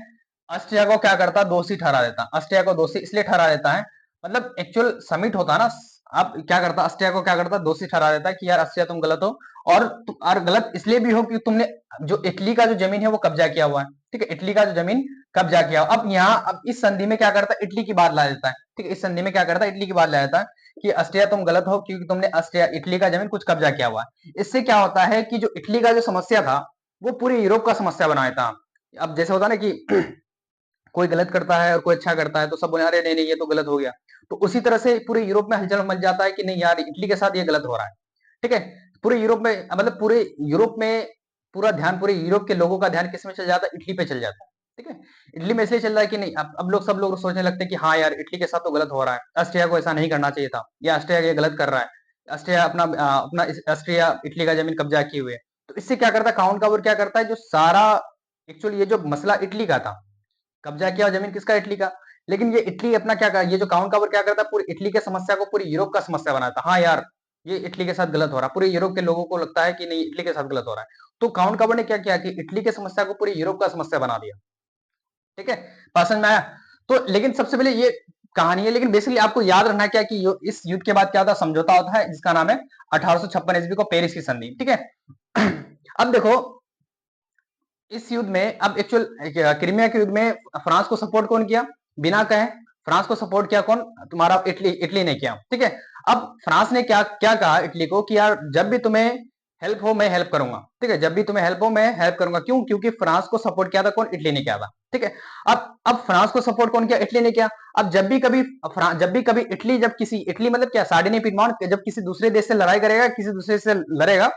ऑस्ट्रिया को क्या करता है, दोषी ठहरा देता है, ऑस्ट्रिया को दोषी इसलिए ठहरा देता है, मतलब एक्चुअल समिट होता है ना, आप क्या करता है, ऑस्ट्रिया को क्या करता है, दोषी ठहरा देता है कि यार ऑस्ट्रिया तुम गलत हो, और गलत इसलिए भी हो कि तुमने जो इटली का जो जमीन है वो कब्जा किया हुआ है, ठीक है, इटली का जो जमीन कब्जा किया हुआ। अब यहाँ, अब इस संधि में क्या करता है, इटली की बात ला देता है, ठीक है, इस संधि में क्या करता है, इटली की बात ला देता है कि ऑस्ट्रिया तुम गलत हो क्योंकि तुमने ऑस्ट्रिया, इटली का जमीन कुछ कब्जा किया हुआ है। इससे क्या होता है कि जो इटली का जो समस्या था वो पूरे यूरोप का समस्या बना देता। अब जैसे होता है ना कि कोई गलत करता है और कोई अच्छा करता है तो सब बोले अरे नहीं नहीं ये तो गलत हो गया, तो उसी तरह से पूरे यूरोप में हलचल मच जाता है कि नहीं यार इटली के साथ ये गलत हो रहा है, ठीक है। पूरे यूरोप में, मतलब पूरे यूरोप में पूरा ध्यान, पूरे यूरोप के लोगों का ध्यान किस में चल जाता है, इटली पे चल जाता है, ठीक है। इटली में इसलिए चल रहा है कि नहीं, अब लोग, सब लोग सोचने लगते हैं कि हाँ यार इटली के साथ तो गलत हो रहा है, ऑस्ट्रिया को ऐसा नहीं करना चाहिए था, या ऑस्ट्रिया ये गलत कर रहा है, ऑस्ट्रिया ऑस्ट्रिया इटली का जमीन कब्जा किए हुए। तो इससे क्या करता है, काउंट काबर क्या करता है, जो सारा एक्चुअली ये जो मसला इटली का था, कब्जा किया जमीन किसका, इटली का, लेकिन ये इटली अपना क्या कर, ये जो काउंट काबर क्या करता है, पूरी इटली के समस्या को पूरी यूरोप का समस्या बनाता है। हाँ यार ये इटली के साथ गलत हो रहा है, पूरे यूरोप के लोगों को लगता है कि नहीं इटली के साथ गलत हो रहा है, तो काउंट काबर ने क्या किया कि इटली के समस्या को पूरी यूरोप का समस्या बना दिया, ठीक है। पासन में आया। तो लेकिन सबसे पहले ये कहानी है, लेकिन बेसिकली आपको याद रखना क्या कि इस युद्ध के बाद क्या होता है, समझौता होता है जिसका नाम है 1856 ईस्वी को पेरिस की संधि, ठीक है। अब देखो इस युद्ध में, अब एक्चुअल क्रीमिया के युद्ध में फ्रांस को सपोर्ट कौन किया, बिना कहे फ्रांस को सपोर्ट किया कौन, तुम्हारा इटली, इटली ने किया, ठीक है। अब फ्रांस ने क्या क्या कहा इटली को कि यार जब भी तुम्हें हेल्प हो मैं हेल्प करूंगा, ठीक है, जब भी तुम्हें हेल्प हो मैं हेल्प करूंगा, क्यों, क्योंकि फ्रांस को सपोर्ट किया था कौन, इटली ने किया था, ठीक है। अब फ्रांस को सपोर्ट कौन किया, इटली ने किया। अब जब भी कभी इटली, जब किसी, इटली मतलब क्या, सार्डिनी पिडमॉन्ट, जब किसी दूसरे देश से लड़ाई करेगा, किसी दूसरे से लड़ेगा,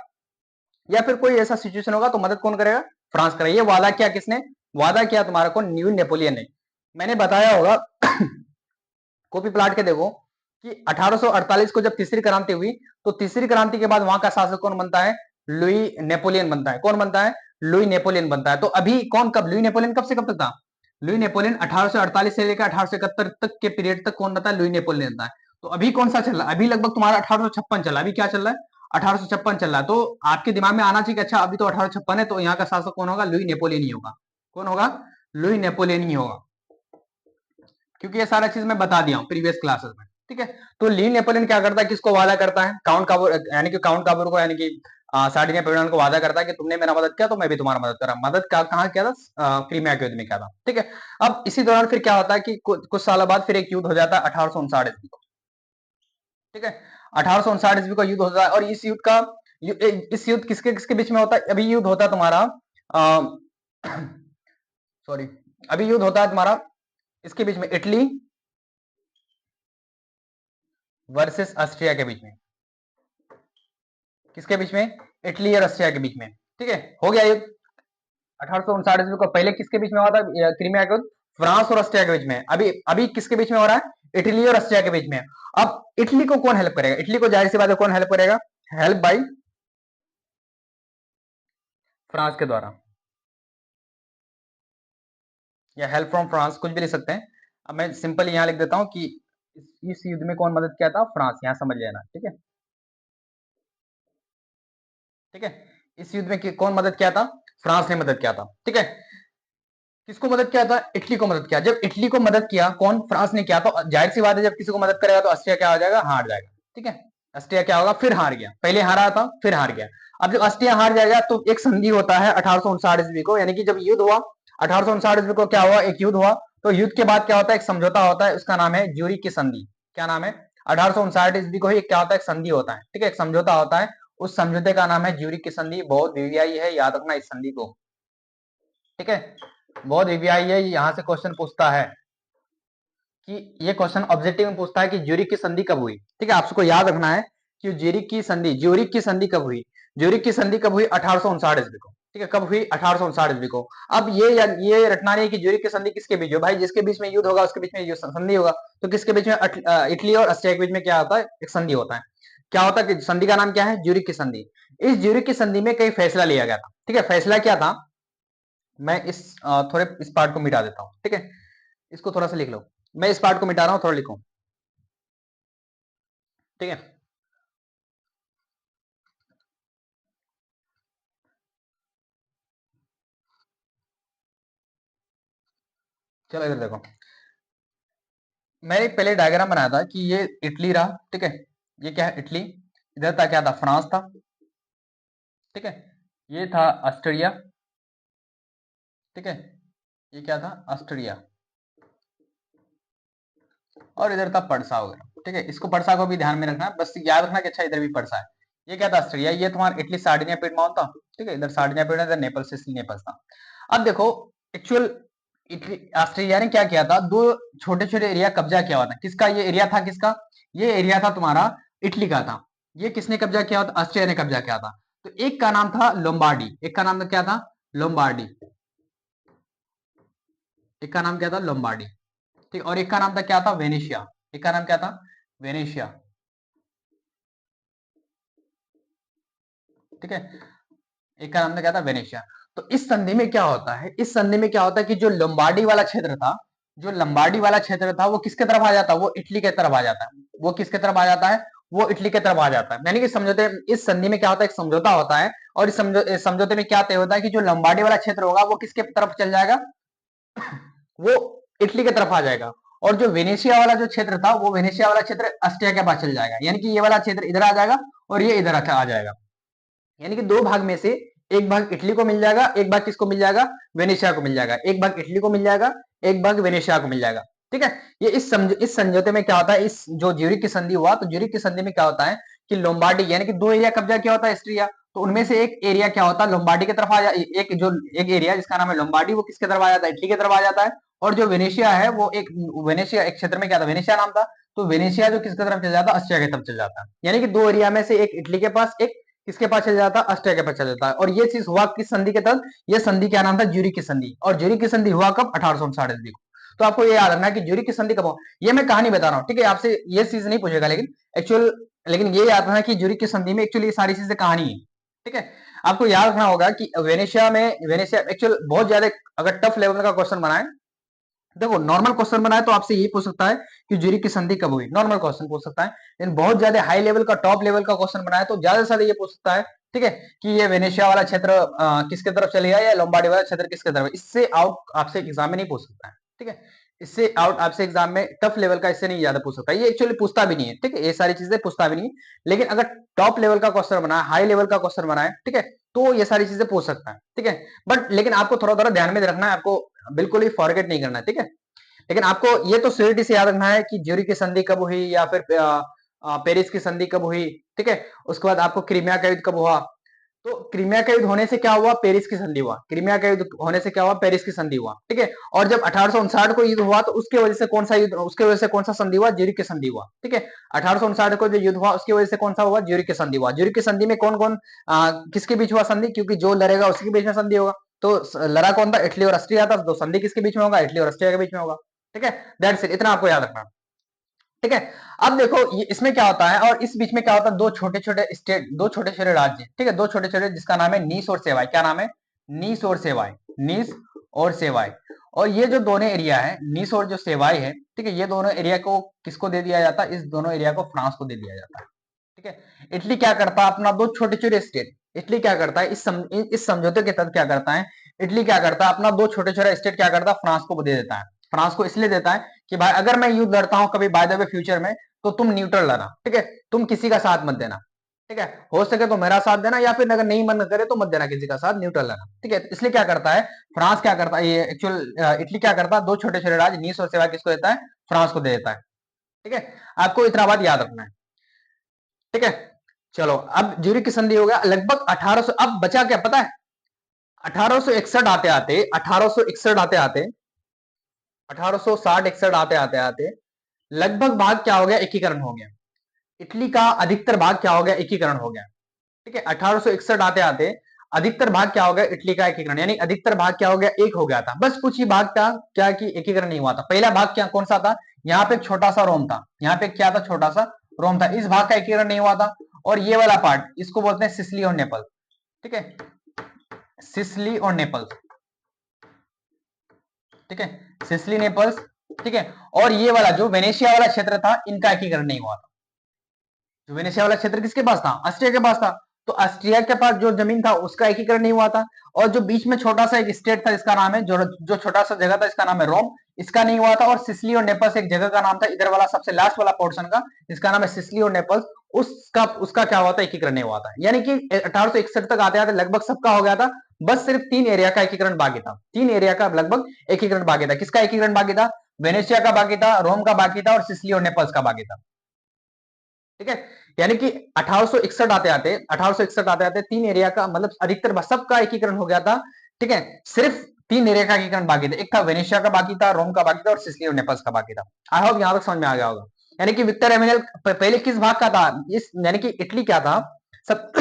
या फिर कोई ऐसा सिचुएशन होगा तो मदद कौन करेगा, फ्रांस करेगा। ये वादा किया किसने, वादा किया तुम्हारा कौन, न्यू नेपोलियन ने। मैंने बताया होगा कॉपी प्लाट के देखो कि 1848 को जब तीसरी क्रांति हुई, तो तीसरी क्रांति के बाद वहां का शासक कौन बनता है, लुई नेपोलियन बनता है। कौन बनता है, लुई नेपोलियन बनता है। तो अभी कौन, कब लुई नेपोलियन कब से कब तक था, लुई नेपोलियन 1848 से लेकर 1871 तक के पीरियड तक कौन रहता है, लुई नेपोलियन रहता है। तो अभी कौन सा चल रहा है, अभी लगभग तुम्हारा 1856 चल रहा है, अभी क्या चल रहा है, 1856 चल रहा है। तो आपके दिमाग में आना चाहिए कि अच्छा अभी तो 1856 है, तो यहाँ का शासक कौन होगा, लुई नेपोलियन ही होगा। कौन होगा, लुई नेपोलियन ही होगा, क्योंकि ये सारा चीज मैं बता दिया हूँ प्रीवियस क्लासेस में, ठीक है। तो ली नेपोलियन क्या करता है, किसको वादा करता है, काउंट काबूर, यानी कि काउंट काबूर को, यानी कि सार्डिनिया पेरियान को वादा करता है कि तुमने मेरा मदद किया तो मैं भी तुम्हारा मदद करा। मदद कहाँ किया था, क्रीमिया के युद्ध में किया था, ठीक है। अब इसी दौरान फिर क्या होता है कि कुछ सालों बाद फिर एक युद्ध हो जाता है 1859 ईस्वी को, ठीक है। 1859 ईस्वी को युद्ध होता है, और इस युद्ध का, इस युद्ध किसके किसके बीच में होता है, अभी युद्ध होता है तुम्हारा, सॉरी, अभी युद्ध होता है तुम्हारा इसके बीच में, इटली वर्सेस ऑस्ट्रिया के बीच में। किसके बीच में, इटली और रशिया के बीच में, ठीक है, हो गया युद्ध 1859 ईस्वी को। पहले किसके बीच में हुआ था क्रीमिया का युद्ध, फ्रांस और रशिया के बीच में। अभी अभी किसके बीच में हो रहा है, इटली और रशिया के बीच में। अब इटली को कौन हेल्प करेगा, इटली को जाहिर सी बात है कौन हेल्प करेगा, हेल्प बाई फ्रांस के द्वारा, या हेल्प फ्रॉम फ्रांस, कुछ भी लिख सकते हैं। अब मैं सिंपल यहां लिख देता हूं कि इस युद्ध में कौन मदद किया था, फ्रांस, यहां समझ लेना, ठीक है, ठीक है। इस युद्ध में कौन मदद किया था, फ्रांस ने मदद किया था, ठीक है। किसको मदद किया था, इटली को मदद किया। जब इटली को मदद किया कौन, फ्रांस ने किया, तो जाहिर सी बात है जब किसी को मदद करेगा तो ऑस्ट्रिया क्या हो जाएगा, हार जाएगा, ठीक है। ऑस्ट्रिया क्या होगा, फिर हार गया, पहले हारा था फिर हार गया। अब जब ऑस्ट्रिया हार जाएगा तो एक संधि होता है 1859 ईस्वी को, यानी कि जब युद्ध हुआ 1859 ईस्वी को, क्या हुआ, एक युद्ध हुआ। तो युद्ध के बाद क्या होता है, एक समझौता होता है, उसका नाम है ज्यूरिख की संधि। क्या नाम है, 1859 ईस्वी को ही क्या होता है, एक संधि होता है, ठीक है, एक समझौता होता है। उस समझौते का नाम है ज्यूरिख की संधि। बहुत वीवीआई है, याद रखना इस संधि को, ठीक है, बहुत ईवीआई है। यहाँ से क्वेश्चन पूछता है कि, ये क्वेश्चन ऑब्जेक्टिव में पूछता है कि ज्यूरिख की संधि कब हुई, ठीक है। आपको याद रखना है कि ज्यूरिख की संधि कब हुई, ज्यूरिख की संधि कब हुई, 1859 ईस्वी को, ठीक है, कब हुई, 1859 ईस्वी को। अब ये रटना नहीं है कि ज्यूरिख की संधि किसके बीच हो, भाई जिसके बीच में युद्ध होगा उसके बीच में संधि होगा। तो किसके बीच में, इटली और ऑस्ट्रिया के बीच में क्या होता है, एक संधि होता है। क्या होता कि संधि का नाम क्या है, ज्यूरिख की संधि। इस ज्यूरिख की संधि में कई फैसला लिया गया था, ठीक है। फैसला क्या था, मैं इस थोड़े इस पार्ट को मिटा देता हूं, ठीक है। इसको थोड़ा सा लिख लो, मैं इस पार्ट को मिटा रहा हूं, थोड़ा लिखो, ठीक है। चलो इधर देखो, मैंने पहले डायग्राम बनाया था कि ये इटली रहा, ठीक है। ये क्या है, इटली। इधर था क्या था, फ्रांस था, ठीक है। ये था ऑस्ट्रिया, ठीक है। ये क्या था, ऑस्ट्रिया। और इधर था पड़सा वगैरह, ठीक है। इसको पड़सा को भी ध्यान में रखना, बस याद रखना कि अच्छा इधर भी पड़सा है। ये क्या था, ऑस्ट्रिया। ये तुम्हारा इटली सार्डिनिया पीडमॉन्ट था, ठीक है। इधर सार्डिनिया पीडमॉन्ट, इधर नेपल सिसिली नेपल्स था। अब देखो, एक्चुअल इटली ऑस्ट्रेलिया ने क्या किया था, दो छोटे छोटे एरिया कब्जा किया हुआ था। किसका ये एरिया था, किसका ये एरिया था, तुम्हारा इटली का था। ये किसने कब्जा किया था, ऑस्ट्रिया ने कब्जा किया था। तो एक का नाम था लोम्बार्डी, एक का नाम क्या था, लोम्बार्डी। एक का नाम क्या था, लोम्बार्डी, ठीक। और एक का नाम था क्या था, वेनेशिया। एक का नाम क्या था, वेनेशिया, ठीक है। एक का नाम था क्या था, वेनेशिया। तो इस संधि में क्या होता है, इस संधि में क्या होता है कि जो लंबाडी वाला क्षेत्र था, जो लंबाडी वाला क्षेत्र था, वो किसके तरफ आ जाता है, वो इटली के तरफ आ जाता है। वो किसके तरफ आ जाता है, वो इटली के तरफ आ जाता है। यानी कि समझौते, इस संधि में क्या होता है, एक समझौता होता है। और इस समझौते में क्या तय होता है कि जो लंबाडी वाला क्षेत्र होगा वो किसके तरफ चल जाएगा, वो इटली की तरफ आ जाएगा। और जो वेनेशिया वाला जो क्षेत्र था, वो वेनेशिया वाला क्षेत्र ऑस्ट्रिया के पास चल जाएगा। यानी कि ये वाला क्षेत्र इधर आ जाएगा और ये इधर आ जाएगा। यानी कि दो भाग में से एक भाग इटली को मिल जाएगा, एक भाग किसको मिल जाएगा, वेनेशिया को मिल जाएगा। एक भाग इटली को मिल जाएगा, एक भाग वेनेशिया को मिल जाएगा, ठीक है। ये इस समझौते में क्या होता है, इस जो ज्यूरिख की संधि हुआ, तो ज्यूरिख की संधि में क्या होता है कि लोम्बार्डी, यानी कि दो एरिया कब्जा किया होता है ऑस्ट्रिया, तो उनमें से एक एरिया क्या होता है, लोम्बार्डी की तरफ आ जा, एक एरिया जिसका नाम है लोम्बार्डी, वो किसके तरफ आ जाता है, इटली की तरफ आ जाता है। और जो वेनेशिया है, वो एक वेनेशिया, एक क्षेत्र में क्या था, वेनेशिया नाम था। तो वेनेशिया जो किसकी तरफ चल जाता है, ऑस्ट्रिया की तरफ चल जाता है। यानी कि दो एरिया में से एक इटली के पास, एक किसके पास चल जाता है, ऑस्ट्रिया के पास चल जाता है। और ये चीज हुआ किस संधि के तहत, ये संधि क्या नाम था, ज्यूरिख की संधि। और ज्यूरिख की संधि हुआ कब, 1859 ईस्वी को। तो आपको ये याद रखना है कि ज्यूरिख की संधि कब हुआ। ये मैं कहानी बता रहा हूँ, ठीक है। आपसे ये चीज नहीं पूछेगा, लेकिन ये याद रखना कि ज्यूरिख की संधि में एक्चुअली ये सारी चीजें कहानी है, ठीक है। आपको याद रखना होगा कि वेनेशिया एक्चुअल बहुत ज्यादा, अगर टफ लेवल का क्वेश्चन बनाए, देखो नॉर्मल क्वेश्चन बनाए तो आपसे ये पूछ सकता है कि ज्यूरिख की संधि कब हुई, नॉर्मल क्वेश्चन पूछ सकता है। लेकिन बहुत ज्यादा हाई लेवल का, टॉप लेवल का क्वेश्चन बनाए तो ज्यादा से ज्यादा ये पूछ सकता है, ठीक है, कि ये वेनेशिया वाला क्षेत्र किसके तरफ चले गया, या लोम्बार्डी वाला क्षेत्र किसके तरफ। इससे आउट आपसे एग्जाम में नहीं पूछ सकता है, ठीक है। इससे आउट आपसे एग्जाम में टफ लेवल का इससे नहीं ज्यादा पूछ सकता है, ये एक्चुअली पूछता भी नहीं है, ठीक है। ये सारी चीजें पूछता भी नहीं है। लेकिन अगर टॉप लेवल का क्वेश्चन बनाए, हाई लेवल का क्वेश्चन बनाए, ठीक है, तो ये सारी चीजें पूछ सकता है, ठीक है। बट लेकिन आपको थोड़ा थोड़ा ध्यान में रखना है, आपको बिल्कुल ही फॉरगेट नहीं करना है, ठीक है। लेकिन आपको ये तो श्योरिटी से याद रखना है कि ज्यूरिख की संधि कब हुई, या फिर पेरिस की संधि कब हुई, ठीक है। उसके बाद आपको क्रीमिया का युद्ध कब हुआ। तो क्रीमिया का युद्ध होने से क्या हुआ, पेरिस की संधि हुआ। क्रीमिया का युद्ध होने से क्या हुआ, पेरिस की संधि हुआ, ठीक है। और जब 1859 को युद्ध हुआ, तो उसके वजह से कौन सा युद्ध, उसके वजह से कौन सा संधि हुआ, ज्यूरिख की संधि हुआ, ठीक है। 1859 को जो युद्ध हुआ, उसकी वजह से कौन सा हुआ, ज्यूरिख की संधि हुआ। ज्यूरिख की संधि में कौन कौन किसके बीच हुआ संधि, क्योंकि जो लड़ेगा उसी के बीच में संधि होगा। तो लड़ा कौन था, इटली और ऑस्ट्रिया था। तो संधि किसके बीच में होगा, इटली और ऑस्ट्रिया के बीच में होगा, ठीक है। दैट्स इट, इतना आपको याद रखना, ठीक है। अब देखो ये इसमें क्या होता है, और इस बीच में क्या होता है, दो छोटे छोटे स्टेट, दो छोटे छोटे राज्य, ठीक है, दो छोटे छोटे, जिसका नाम है नीस और सेवाई। क्या नाम है, नीस और सेवाई, नीस और सेवाई। और ये जो दोनों एरिया है, नीस और जो सेवाई है, ठीक है, ये दोनों एरिया को किसको दे दिया जाता है, इस दोनों एरिया को फ्रांस को दे दिया जाता है, ठीक है। इटली क्या करता है, अपना दो छोटे छोटे स्टेट, इटली क्या करता है, इस समझौते के तहत क्या करता है, इटली क्या करता है, अपना दो छोटे छोटे स्टेट क्या करता है, फ्रांस को दे देता है। फ्रांस को इसलिए देता है कि भाई अगर मैं युद्ध लड़ता हूं कभी बाय द वे फ्यूचर में, तो तुम न्यूट्रल रहना, ठीक है। तुम किसी का साथ मत देना, ठीक है। हो सके तो मेरा साथ देना, या फिर अगर नहीं मन करे तो मत देना किसी का साथ, न्यूट्रल रहना, ठीक है। इसलिए क्या करता है, फ्रांस क्या करता है, ये एक्चुअल इटली क्या करता है, दो छोटे छोटे राज्य नीस और सेवा किसको देता है, फ्रांस को दे देता है, ठीक है। आपको इतना बात याद रखना है, ठीक है। चलो अब ज्यूरिख की संधि हो गया लगभग 1800, अब बचा क्या पता है, 1861 आते आते, 1861 आते आते, 1860-61 आते आते आते लगभग भाग क्या हो गया, एकीकरण हो गया। इटली का अधिकतर भाग क्या हो गया, एकीकरण हो गया, ठीक है। 1861 आते आते अधिकतर भाग क्या हो गया, इटली का एकीकरण, यानी अधिकतर भाग क्या हो गया, एक हो गया था। बस कुछ ही भाग था क्या कि एकीकरण नहीं हुआ था। पहला भाग क्या कौन सा था, यहाँ पे एक छोटा सा रोम था, यहाँ पे क्या था, छोटा सा रोम था, इस भाग का एकीकरण नहीं हुआ था। और ये वाला पार्ट इसको बोलते हैं सिसिली और नेपल, ठीक है, सिसिली और नेपल, ठीक है, सिसिली नेपल्स, ठीक है। और ये वाला जो वेनेशिया वाला क्षेत्र था, इनका एकीकरण नहीं हुआ था। जो वेनेशिया वाला क्षेत्र किसके पास था? ऑस्ट्रिया के पास था। तो ऑस्ट्रिया के पास जो जमीन था उसका एकीकरण नहीं हुआ था। और जो बीच में छोटा सा एक स्टेट था, इसका नाम है, जो छोटा सा जगह था, इसका नाम है रोम, इसका नहीं हुआ था। और सिसिली और नेपल्स एक जगह का नाम था, इधर वाला सबसे लास्ट वाला पोर्शन का, इसका नाम है सिसिली और नेपल्स, उसका क्या हुआ था? एकीकरण नहीं हुआ था। यानी कि 1861 तक आते आते लगभग सबका हो गया था, बस सिर्फ 3 एरिया का एकीकरण बाकी था। 3 एरिया का लगभग एकीकरण बाकी था। किसका एकीकरण बाकी था? वेनेशिया का बाकी था, रोम का बाकी था, और सिसिली और नेपल्स का बाकी था, ठीक है। यानी कि 1861 आते आते 3 एरिया का, मतलब अधिकतर सबका एकीकरण हो गया था, ठीक है। सिर्फ 3 एरिया का एकीकरण बाकी था, एक था वेनेशिया का बाकी था, रोम का बाकी था, और सिसिली और नेपल्स का बाकी था। आई होप यहां तक समझ में आ गया होगा। यानी कि विक्टर एमेनुएल पहले किस भाग का था? इस यानी कि इटली क्या था सब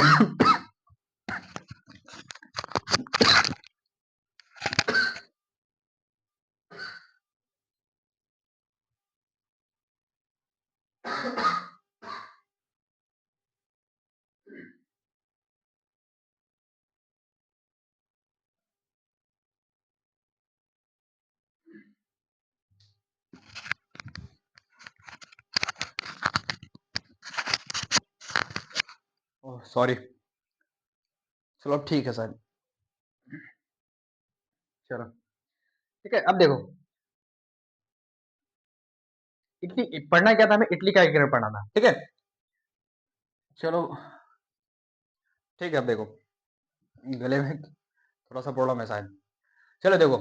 सॉरी, चलो अब ठीक है सर, चलो ठीक है। अब देखो, इटली पढ़ना क्या था? हमें इटली का एकीकरण पढ़ना था, ठीक है। चलो ठीक है। अब देखो, गले में थोड़ा सा प्रॉब्लम है शायद। चलो देखो,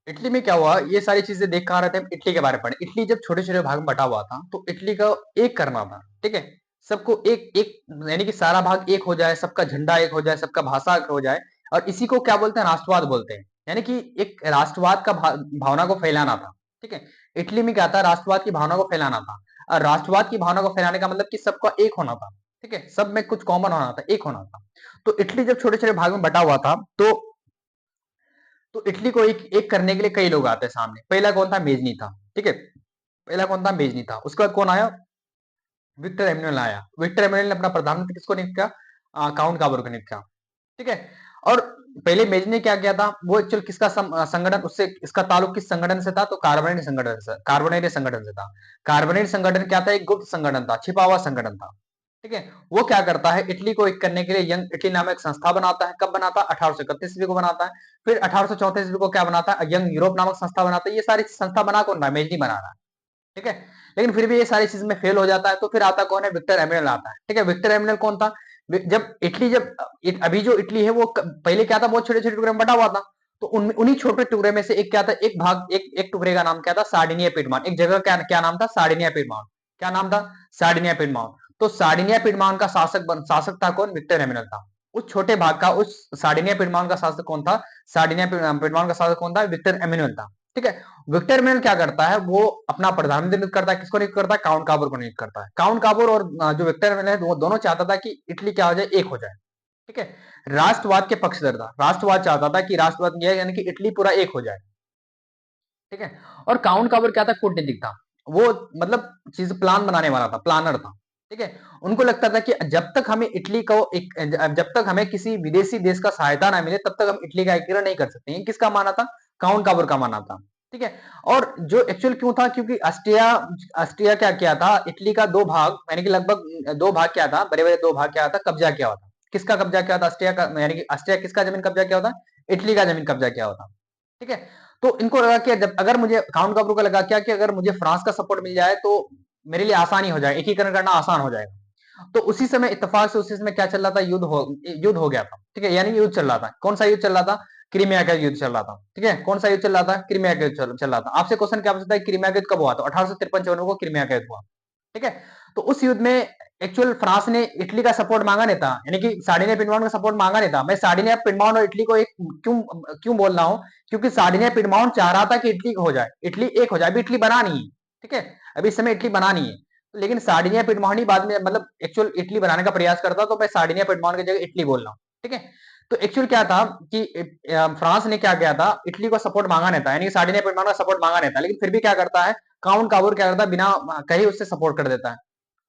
इटली में क्या हुआ, ये सारी चीजें देख कहाँ रहे थे हम? इटली के बारे में पढ़े। इटली जब छोटे छोटे भाग में बटा हुआ था, तो इटली का एक करना था, ठीक है। सबको एक एक, यानी कि सारा भाग एक हो जाए, सबका झंडा एक हो जाए, सबका भाषा एक हो जाए, और इसी को क्या बोलते हैं? राष्ट्रवाद बोलते हैं। यानी कि एक राष्ट्रवाद का भावना को फैलाना था, ठीक है। इटली में क्या था? राष्ट्रवाद की भावना को फैलाना था। और राष्ट्रवाद की भावना को फैलाने का मतलब कि सबका एक होना था, ठीक है, सब में कुछ कॉमन होना था, एक होना था। तो इटली जब छोटे छोटे भाग में बटा हुआ था, तो इटली को एक एक करने के लिए कई लोग आते हैं सामने। पहला कौन था? मेजनी था, ठीक है। पहला कौन था? मेजनी था। उसके बाद कौन आया? विक्टर एम्यूनल आया। विक्टर एम्यूनल ने अपना प्रधानमंत्री किसको नियुक्त किया? काउंट काबर को नियुक्त किया, ठीक है। और पहले मेजनी ने क्या किया था? वो एक्चुअल किसका संगठन, उससे इसका ताल्लुक किस संगठन से था? तो कार्बोनेट संगठन से, कार्बोनेट संगठन से था। कार्बोनेट संगठन क्या था? एक गुप्त संगठन था, छिपा हुआ संगठन था, ठीक है। वो क्या करता है? इटली को एक करने के लिए यंग इटली नामक संस्था बनाता है। कब बनाता है? 1831 ईस्वी को बनाता है। फिर 1834 ईस्वी को क्या बनाता है? यंग यूरोप नामक संस्था बनाता है। ये सारी संस्था बना कौन रहा है? मेजनी बना रहा है, ठीक है। लेकिन फिर भी ये सारी चीज में फेल हो जाता है। तो फिर आता कौन है? विक्टर एम्यूनल आता है, ठीक है। विक्टर एम्यूनल कौन था? जब अभी जो इटली है वो पहले क्या था? बहुत छोटे छोटे टुकड़े में बटा हुआ था। तो उन्हीं छोटे टुकड़े में से एक क्या था? एक भाग, एक टुकड़े का नाम क्या था? सार्डिनिया पिडमॉन। एक जगह क्या क्या नाम था? सार्डिनिया पिडमॉन। क्या नाम था? सार्डिनिया पिडमॉन। तो सार्डिनिया पिडमॉन का शासक था कौन? विक्टर एम्यूनल था। उस छोटे भाग का, उस सार्डिनिया पिडमॉन का शासक कौन था? सार्डिनिया पिडमॉन का शासक कौन था? विक्टर एम्यूनल था, ठीक है। विक्टर एम्यूनल क्या करता है? वो अपना प्रधानमंत्री नियुक्त करता है। किसको नियुक्त करता है? काउंट काबूर को नियुक्त करता है। काउंट काबूर और जो विक्टर एम्यूनल है, वो दोनों चाहता था कि इटली क्या हो जाए? एक हो जाए, ठीक है। राष्ट्रवाद के पक्षधर था। राष्ट्रवाद चाहता था कि राष्ट्रवाद यह, यानी कि इटली पूरा एक हो जाए, ठीक है। और काउंट काबूर क्या था? कूटनीतिक था। वो मतलब चीज प्लान बनाने वाला था, प्लानर था, ठीक है। उनको लगता था कि जब तक हमें इटली को एक, जब तक हमें किसी विदेशी देश का सहायता ना मिले, तब तक हम इटली का एकीकरण नहीं कर सकते। ये किसका मानना था? काउंट काबूर का मानना था, ठीक है। और जो एक्चुअल क्यों था? क्योंकि ऑस्ट्रिया ऑस्ट्रिया क्या किया था? इटली का दो भाग, यानी कि लगभग दो भाग क्या था, बड़े बड़े दो भाग क्या था? कब्जा किया हुआ था। किसका कब्जा किया था? ऑस्ट्रिया का, यानी कि ऑस्ट्रिया किसका जमीन कब्जा किया होता? इटली का जमीन कब्जा किया होता, ठीक है। तो इनको लगा कि जब, अगर मुझे, काउंट काबरू को लगा क्या कि अगर मुझे फ्रांस का सपोर्ट मिल जाए तो मेरे लिए आसानी हो जाए, एकीकरण करना आसान हो जाएगा। तो उसी समय इत्तेफाक से उसी समय क्या चल रहा था? युद्ध हो गया था, ठीक है। यानी युद्ध चल रहा था। कौन सा युद्ध चल रहा था? क्रीमिया का युद्ध चल रहा था, ठीक है। कौन सा युद्ध चल रहा था? क्रीमिया का युद्ध चल रहा था। आपसे क्वेश्चन क्या पूछता है? क्रीमिया का युद्ध कब हुआ? तो 1853 को क्रीमिया का युद्ध हुआ, ठीक है। तो उस युद्ध में एक्चुअल फ्रांस ने इटली का सपोर्ट मांगा नहीं था, यानी कि सार्डिनिया पिडमॉन का सपोर्ट मांगा नहीं था। मैं सार्डिनिया पिडमॉन और इटली को एक क्यों क्यों बोल रहा हूं? क्योंकि सार्डिनिया पिडमॉन चाह रहा था कि इटली हो जाए, इटली एक हो जाए। अभी इटली बना नहीं है, ठीक है। अभी इस समय इटली बना नहीं है। लेकिन सार्डिनिया पिडमॉन ही बाद में, मतलब एक्चुअल इटली बनाने का प्रयास करता, तो मैं सार्डिनिया पिडमॉन की जगह इटली बोल रहा हूँ, ठीक है। तो एक्चुअल क्या था कि फ्रांस ने क्या किया था? इटली को सपोर्ट मांगा नहीं था, यानी सार्डिनिया पिडमॉन का सपोर्ट मांगा नहीं था। लेकिन फिर भी क्या करता है? काउंट काबूर क्या करता है, बिना कहीं उससे सपोर्ट कर देता है।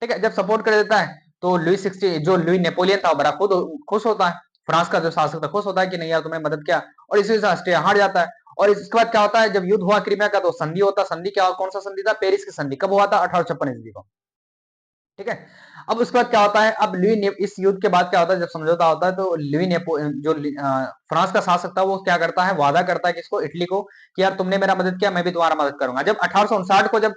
ठीक है, जब सपोर्ट कर देता है तो लुई 16 जो लुई नेपोलियन था बड़ा खुद खुश होता है, फ्रांस का जो शासक था खुश होता है कि नहीं यार तुमने मदद किया, और इसी से ऑस्ट्रिया हार जाता है। और इसके बाद क्या होता है, जब युद्ध हुआ क्रीमिया का तो संधि होता, संधि क्या, कौन सा संधि था, पेरिस की संधि, कब हुआ था, 1856 ईस्वी को। ठीक है, अब उसके बाद क्या होता है, अब इस युद्ध के बाद क्या होता है, जब समझौता होता है तो फ्रांस का शासक था वो क्या करता है, वादा करता है किसको, इटली को, कि यार तुमने मेरा मदद किया मैं भी तुम्हारा मदद करूंगा। जब 1859 को जब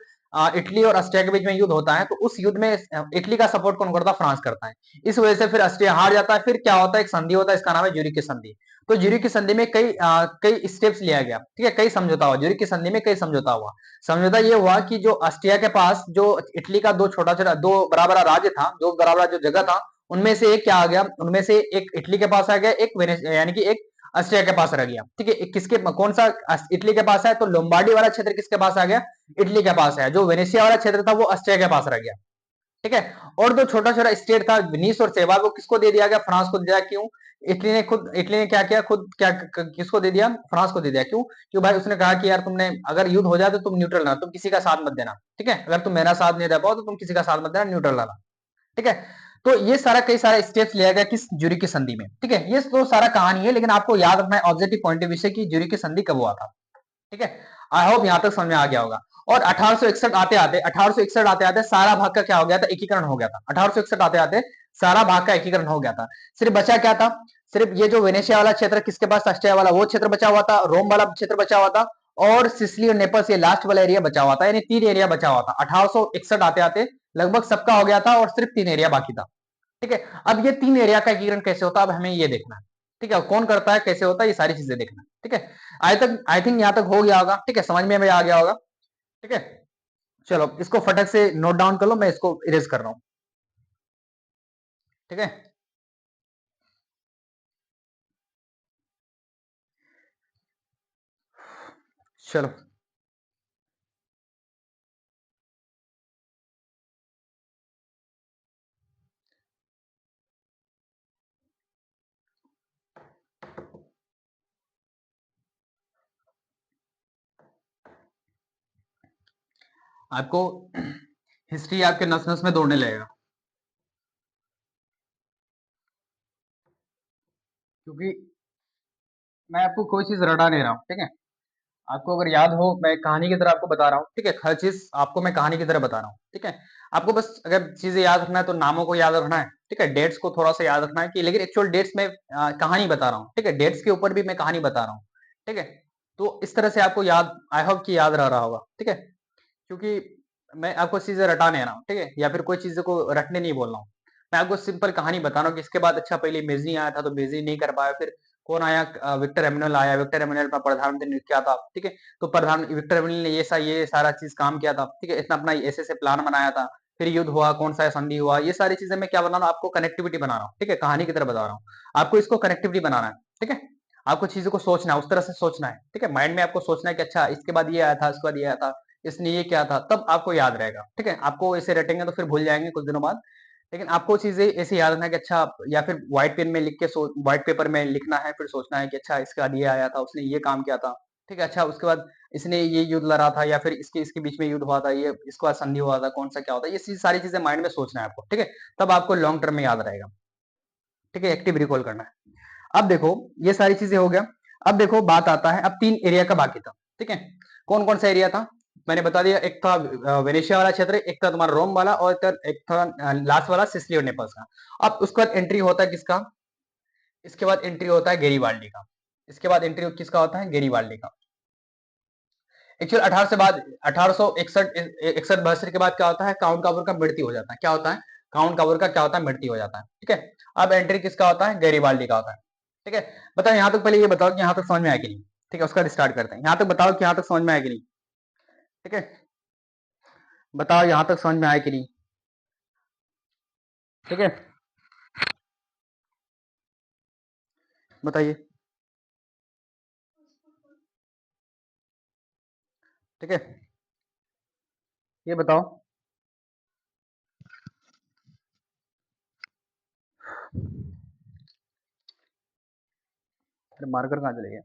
इटली और ऑस्ट्रिया के बीच में युद्ध होता है तो उस युद्ध में इटली का सपोर्ट कौन करता है, फ्रांस करता है। इस वजह से फिर ऑस्ट्रिया हार जाता है। फिर क्या होता है, एक संधि होता है, इसका नाम है ज्यूरिख की संधि। तो ज्यूरिख की संधि में कई स्टेप्स लिया गया, ठीक है, कई समझौता हुआ, ज्यूरिख की संधि में कई समझौता हुआ। समझौता ये हुआ कि जो ऑस्ट्रिया के पास जो इटली का दो छोटा छोटा दो बड़ा बड़ा राज्य था, दो बड़ा बड़ा जो जगह था, उनमें से एक क्या आ गया, उनमें से एक इटली के पास आ गया, एक यानी कि एक ऑस्ट्रिया के पास रह गया। ठीक है, किसके कौन सा इटली के पास है, तो लोम्बार्डी वाला क्षेत्र किसके पास आ गया, इटली के पास है। जो वेनेशिया वाला क्षेत्र था वो ऑस्ट्रिया के पास रह गया। ठीक है, और जो छोटा छोटा स्टेट था विनीस और सेवा वो किसको दे दिया गया, फ्रांस को दिया। क्यों, इटली ने क्या किया, खुद क्या किसको दे दिया, फ्रांस को दे दिया। क्यों, क्यों भाई, उसने कहा कि यार तुमने अगर युद्ध हो जाए तो तुम न्यूट्रल रहना, तुम किसी का साथ मत देना। ठीक है, अगर तुम मेरा साथ नहीं दे पाओ तो तुम किसी का साथ मत देना, न्यूट्रल रहना। ठीक है, तो ये सारा कई सारे स्टेप्स लिया गया किस, ज्यूरिख की संधि में। ठीक है, ये तो सारा कहानी है, लेकिन आपको याद रखना है ऑब्जेक्टिव पॉइंट ऑफ व्यू से कि ज्यूरिख की संधि कब हुआ था। ठीक है, आई होप यहां तक समझ में आ गया होगा। और 1861 आते आते सारा भाग का क्या हो गया था, एकीकरण हो गया था। 1861 आते आते सारा भाग का एकीकरण हो गया था। सिर्फ बचा क्या था, सिर्फ ये जो वेनेशिया वाला क्षेत्र किसके पास, ऑस्ट्रिया वाला, वो क्षेत्र बचा हुआ था, रोम वाला क्षेत्र बचा हुआ था, और सिसिली और नेपल्स ये लास्ट वाला एरिया बचा हुआ था, यानी 3 एरिया बचा हुआ था। 1861 आते आते लगभग सबका हो गया था और सिर्फ 3 एरिया बाकी था। ठीक है, अब ये 3 एरिया का एकीकरण कैसे होता है, अब हमें ये देखना है। ठीक है, कौन करता है, कैसे होता है, ये सारी चीजें देखना है। ठीक है, आई थिंक यहां तक हो गया होगा। ठीक है, समझ में आ गया होगा। ठीक है, चलो इसको फटक से नोट डाउन कर लो, मैं इसको इरेज कर रहा हूं। ठीक है, चलो आपको हिस्ट्री आपके नस नस में दौड़ने लगेगा, क्योंकि मैं आपको कोई चीज रटा नहीं रहा हूं। ठीक है, आपको अगर याद हो, मैं कहानी की तरह आपको बता रहा हूँ। ठीक है, हर चीज आपको मैं कहानी की तरह बता रहा हूँ। ठीक है, आपको बस अगर चीजें याद रखना है तो नामों को याद रखना है। ठीक है, डेट्स को थोड़ा सा याद रखना है कि, लेकिन एक्चुअल डेट्स में कहानी बता रहा हूँ। ठीक है, डेट्स के ऊपर भी मैं कहानी बता रहा हूँ। ठीक है, तो इस तरह से आपको याद, आई होप कि याद रह रहा होगा। ठीक है, क्योंकि मैं आपको चीजें रटा नहीं रहा हूँ। ठीक है, या फिर कोई चीजों को रटने नहीं बोल रहा हूँ। मैं आपको सिंपल कहानी बता रहा हूँ कि इसके बाद अच्छा पहले मेजनी आया था तो मेजनी नहीं कर पाया, फिर कौन आया, विक्टर एमनुअल आया, विक्टर एमनुअल पर प्रधानमंत्री नियुक्त किया था। ठीक है, तो प्रधान विक्टर एमनुअल ने ये सारा चीज काम किया था। ठीक है, इतना अपना ऐसे ऐसे प्लान बनाया था, फिर युद्ध हुआ, कौन सा संधि हुआ, ये सारी चीजें मैं क्या बना रहा हूँ, आपको कनेक्टिविटी बना रहा हूँ। ठीक है, कहानी की तरह बता रहा हूँ, आपको इसको कनेक्टिविटी बनाना है। ठीक है, आपको चीजों को सोचना है, उस तरह से सोचना है। ठीक है, माइंड में आपको सोचना है कि अच्छा इसके बाद ये आया था, इसके बाद ये आया था, इसने ये क्या था, तब आपको याद रहेगा। ठीक है, आपको ऐसे रटेंगे तो फिर भूल जाएंगे कुछ दिनों बाद, लेकिन आपको चीजें ऐसे याद रखना कि अच्छा, या फिर व्हाइट पेन में लिख के व्हाइट पेपर में लिखना है, फिर सोचना है कि अच्छा इसके बाद ये आया था, उसने ये काम किया था। ठीक है, अच्छा उसके बाद इसने ये युद्ध लड़ा था, या फिर इसके इसके बीच में युद्ध हुआ था, ये इसके बाद संधि हुआ था, कौन सा क्या होता है, ये सारी चीजें माइंड में सोचना है आपको। ठीक है, तब आपको लॉन्ग टर्म में याद रहेगा। ठीक है, एक्टिव रिकॉल करना है। अब देखो, ये सारी चीजें हो गया। अब देखो बात आता है, अब 3 एरिया का बाकी था। ठीक है, कौन कौन सा एरिया था, मैंने बता दिया, एक था वेनेशिया वाला क्षेत्र, एक था तुम्हारा रोम वाला, और एक था लास्ट वाला सिसिली और नेपल्स का। अब उसके बाद एंट्री होता है किसका, इसके बाद एंट्री होता है गेरीबाल्डी का। इसके बाद एंट्री किसका होता है, गेरीबाल्डी का। एक्चुअल 18 से बाद 1861 इकसठ 72 के बाद क्या होता है, काउंट काबूर का मृत्यु हो जाता है। क्या होता है, काउंट काबूर का क्या होता है, मृत्यु हो जाता है। ठीक है, अब एंट्री किसका होता है, गेरीबाल्डी का होता है। ठीक है, बताओ यहाँ तक, पहले ये बताओ कि यहाँ तक समझ में आया कि नहीं। ठीक है, उसका स्टार्ट करते हैं, यहाँ तक बताओ कि यहाँ तक समझ में आया कि नहीं। ठीक है, बताओ यहाँ तक समझ में आया कि नहीं। ठीक है, बताइए। ठीक है, ये बताओ, अरे मार्कर कहाँ चले गए।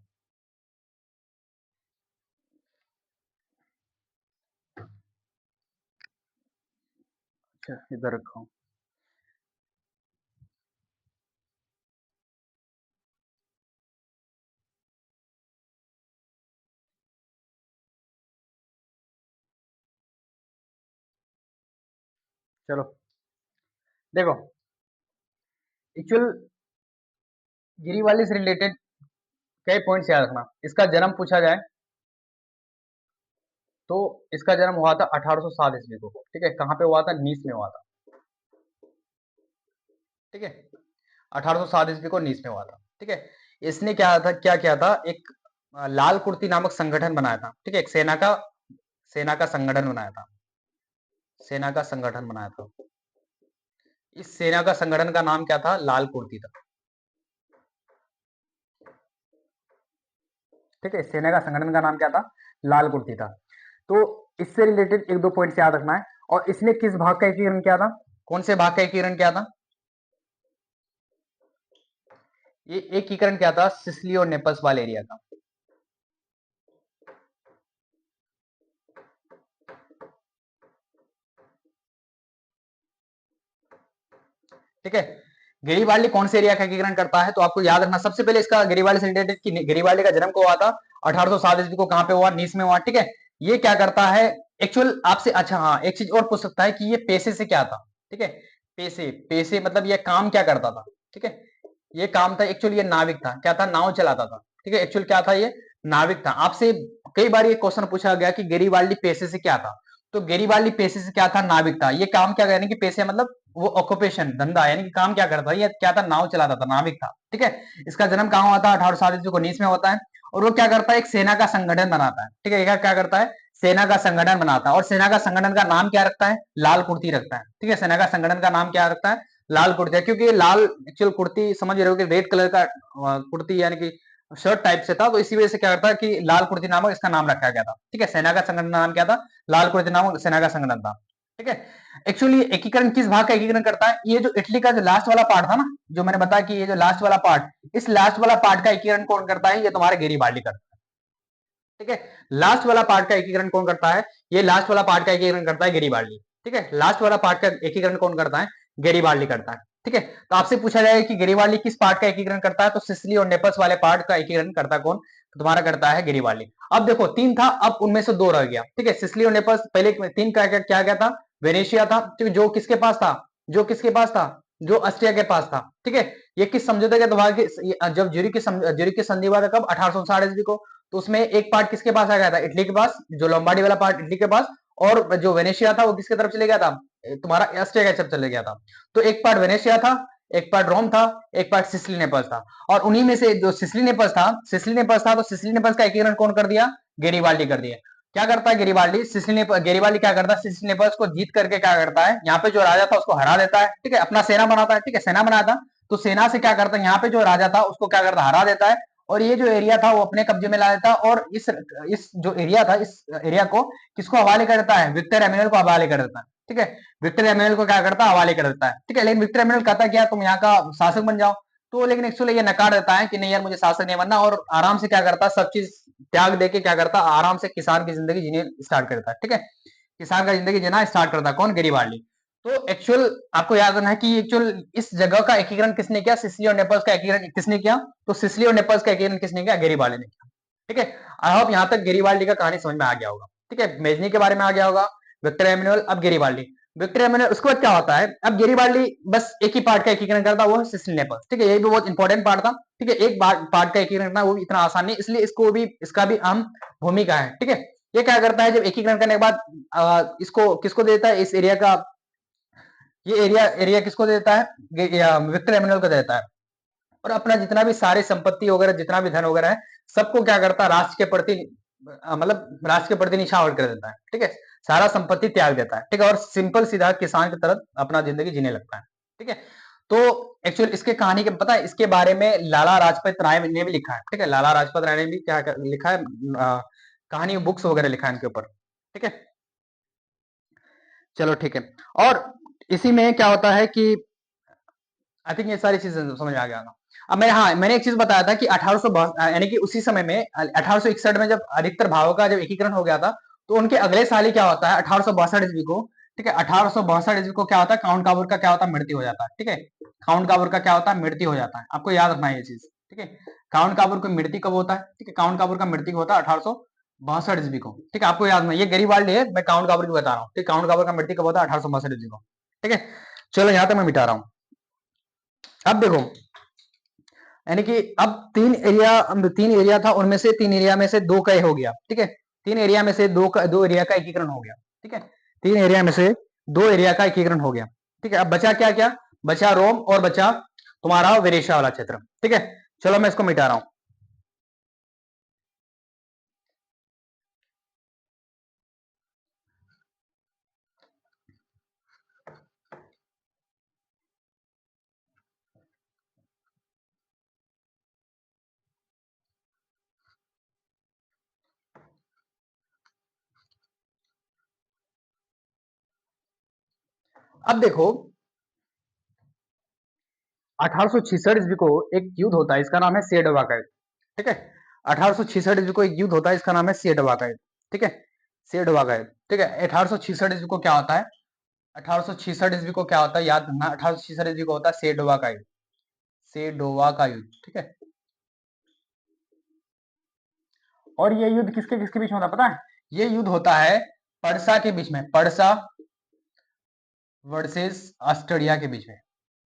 अच्छा इधर रखो। चलो देखो, एक्चुअल गिरीवाली से रिलेटेड कई पॉइंट्स याद रखना। इसका जन्म पूछा जाए तो इसका जन्म हुआ था 1807 ईस्वी को। ठीक है, कहाँ पे हुआ था? नीस में हुआ था। ठीक है, 1807 ईस्वी को नीस में हुआ था। ठीक है, इसने क्या किया था, एक लाल कुर्ती नामक संगठन बनाया था। ठीक है, एक सेना का संगठन बनाया था। सेना का संगठन बनाया था। इस सेना का संगठन का नाम क्या था? लाल कुर्ती था। ठीक है, सेना का संगठन का नाम क्या था? लाल कुर्ती था। तो इससे रिलेटेड एक दो पॉइंट्स याद रखना है। और इसने किस भाग का एकीकरण किया था? कौन से भाग का एकीकरण किया था? ये एकीकरण क्या था? सिसिली और नेपल्स वाले एरिया का। ठीक है, गिरिबाल्डी कौन से एरिया का एकीकरण करता है? तो आपको याद रखना सबसे पहले इसका गिरिबाल्डी से रिलेटेड कि गिरिबाल्डी का जन्म को हुआ था 1807 ईस्वी को। कहां पे हुआ? नीस में हुआ। ठीक है, ये क्या करता है एक्चुअल आपसे? अच्छा हाँ, एक चीज और पूछ सकता है कि ये पेशे से क्या था? ठीक है, पेशे पेशे मतलब ये काम क्या करता था? ठीक है, ये काम था एक्चुअल, ये नाविक था। क्या था? नाव चलाता था। ठीक है, एक्चुअल क्या था? ये नाविक था। आपसे कई बार ये क्वेश्चन पूछा गया कि गेरिबाल्डी पेशे से क्या था। तो गेरिबाल्डी पेशे से क्या था? नाविक था। ये काम क्या, यानी कि पेशे मतलब वो ऑक्यूपेशन, धंधा, यानी कि काम क्या करता था? ये क्या था? नाव चलाता था, नाविक था। ठीक है, इसका जन्म कहां हुआ था? 1807 ईस्वी को नीस में होता है। और वो क्या करता है? एक सेना का संगठन बनाता है। ठीक है, क्या करता है? सेना का संगठन बनाता है। और सेना का संगठन का नाम क्या रखता है? लाल कुर्ती रखता है। ठीक है, सेना का संगठन का नाम क्या रखता है? लाल कुर्ती है, क्योंकि लाल एक्चुअल कुर्ती समझ रहे हो कि रेड कलर का कुर्ती यानी कि शर्ट टाइप से था, तो इसी वजह से क्या करता है कि लाल कुर्ती नामक इसका नाम रखा गया था। ठीक है, सेना का संगठन नाम क्या था? लाल कुर्ती नामक सेना का संगठन था। ठीक है, एक्चुअली एकीकरण किस भाग का एकीकरण करता है? ये जो इटली का जो लास्ट वाला पार्ट था ना, जो मैंने बताया कि ये जो लास्ट वाला पार्ट, इस लास्ट वाला पार्ट का एकीकरण कौन करता है? ये तुम्हारे गेरिबाल्डी करता है। ठीक है, लास्ट वाला पार्ट का एकीकरण कौन करता है? ये लास्ट वाला पार्ट का एकीकरण करता है गेरिबाल्डी। ठीक है, लास्ट वाला पार्ट का एकीकरण कौन करता है? गेरिबाल्डी करता है। ठीक है, तो आपसे पूछा जाएगा कि गेरिबाल्डी किस पार्ट का एकीकरण करता है? तो सिसिली और नेपल्स वाले पार्ट का एकीकरण करता है कौन? तो तुम्हारा करता है गेरिबाल्डी। अब देखो, तीन था, अब उनमें से दो रह गया। ठीक है, सिसिली और नेपल्स पहले तीन का क्या था? वेनेशिया था। ठीक है, जो किसके पास था? जो किसके पास था? जो ऑस्ट्रिया के पास था। ठीक है, ये किस समझौते के द्वारा जब ज्यूरिख की संधि हुआ था? कब? 1859 ईस्वी को। तो उसमें एक पार्ट किसके पास आ गया था? इटली के पास, जो लोम्बार्डी वाला पार्ट इटली के पास। और जो वेनेशिया था वो किसके तरफ चले गया था? तुम्हारा ऑस्ट्रिया की तरफ चले गया था। तो एक पार्ट वेनेशिया था, एक पार्ट रोम था, एक पार्ट सिसिली नेपल्स था। और उन्हीं में से जो सिसिली नेपल्स था तो सिसिली नेपल्स का एकीकरण कौन कर दिया? गेरिबाल्डी कर दिया। क्या करता है गेरिबाल्डी? गेरिबाल्डी क्या करता है? सिसिली नेपल्स को जीत करके क्या करता है? यहाँ पे जो राजा था उसको हरा देता है। ठीक है, अपना सेना बनाता है। ठीक है, सेना बनाता, तो सेना से क्या करता है? यहाँ पे जो राजा था उसको क्या करता है? हरा देता है। और ये जो एरिया था वो अपने कब्जे में ला लेता है। और इस जो एरिया था, इस एरिया को किसको हवाले कर देता है? विक्टर एमेनुएल को हवाले कर देता है। ठीक है, विक्टर एमेनुएल को क्या करता है? हवाले कर देता है। ठीक है, लेकिन विक्टर एमेनुएल कहता है क्या, तुम यहाँ का शासक बन जाओ। तो लेकिन एक्चुअली ये नकार देता है कि नहीं यार, मुझे शासक नहीं बनना। और आराम से क्या करता है? सब चीज त्याग देके क्या करता है? आराम से किसान की जिंदगी जीने स्टार्ट करता है। ठीक है, किसान का जिंदगी जीना स्टार्ट करता है कौन? गेरिबाल्डी। तो एक्चुअल आपको याद रखना है कि एक्चुअल इस जगह का एकीकरण किसने किया? सिसिली और नेपल्स का एकीकरण किसने किया? तो सिसिली और नेपल्स का एकीकरण किसने किया? गेरिबाल्डी ने किया। ठीक है, आई होप यहां तक गेरिबाल्डी का कहानी समझ में आ गया होगा। ठीक है, मेजनी के बारे में आ गया होगा, विक्टर एमेनुअल, अब गेरिबाल्डी। विक्टर एमेनुअल, उसके बाद क्या होता है? अब गेरिबाल्डी बस एक ही पार्ट का एकीकरण करता है, वो है सिसिली नेपल्स। ठीक है, ये भी बहुत इंपॉर्टेंट पार्ट था। ठीक है, एक पार्ट का एकीकरण करना वो भी इतना आसान नहीं, इसलिए इसका भी अहम भूमिका है। ठीक है, ये क्या करता है? जब एकीकरण करने के बाद इसको किसको देता है? इस एरिया का, ये एरिया एरिया किसको देता है? विक्टर एमेनुअल को देता है। और अपना जितना भी सारी संपत्ति वगैरह, जितना भी धन वगैरह है, सबको क्या करता है? राष्ट्र के प्रति मतलब राष्ट्र के प्रति निछावर कर देता है। ठीक है, सारा संपत्ति त्याग देता है। ठीक है, और सिंपल सीधा किसान की तरह अपना जिंदगी जीने लगता है। ठीक है, तो एक्चुअल इसके कहानी के पता है, इसके बारे में लाला लाजपत राय ने भी लिखा है। ठीक है, लाला लाजपत राय ने भी क्या लिखा है? कहानी बुक्स वगैरह लिखा है इनके ऊपर। ठीक है, चलो ठीक है। और इसी में क्या होता है कि आई थिंक ये सारी चीजें समझ आ गया ना। अब मैंने एक चीज बताया था कि 1862 यानी कि उसी समय में 1861 में जब अधिकतर भावों का जब एकीकरण हो गया था, तो उनके अगले साल ही क्या होता है? 1862 ईस्वी को ठीक है, 1862 ईस्वी को क्या होता है, काउंट काबूर का क्या होता है, मृत्यु हो जाता है। ठीक है, काउंट काबूर का क्या होता है, मृत्यु हो जाता है। आपको याद रखना है ये चीज। ठीक है, काउंट काबूर की मृत्यु कब होता है, ठीक है, काउंट काबूर का मृत्यु होता है 1862 ईस्वी को। ठीक है, आपको याद नहीं, ये गरीबाल्डी है, मैं काउंट काबूर की बता रहा हूँ। ठीक, काउंट काबूर का मृत्यु कब होता है, 1862 ईस्वी को। ठीक है, चलो यहाँ तक मैं मिटा रहा हूँ। अब देखो, यानी कि अब तीन एरिया था, उनमें से तीन एरिया में से दो का हो गया। ठीक है, तीन एरिया में से दो एरिया का एकीकरण हो गया। ठीक है, तीन एरिया में से दो एरिया का एकीकरण हो गया। ठीक है, अब बचा क्या क्या, बचा रोम और बचा तुम्हारा वेनेशिया वाला क्षेत्र। ठीक है, चलो मैं इसको मिटा रहा हूं। अब देखो, 1866 ईस्वी को एक युद्ध होता है, इसका नाम है सेडवा का युद्ध। ठीक है, 1866 ईस्वी को एक युद्ध होता है, इसका नाम है सेडवा का युद्ध। ठीक है, सेडवा का युद्ध। ठीक है, 1866 ईस्वी को क्या होता है, 1866 ईस्वी को क्या होता है, याद रखना, 1866 ईस्वी को होता है सेडोवा का युद्ध। सेडोवा का युद्ध। ठीक है, और ये युद्ध किसके किसके बीच में होता है पता है, ये युद्ध होता है पर्सा के बीच में, पर्सा वर्सेस ऑस्ट्रेलिया के बीच में,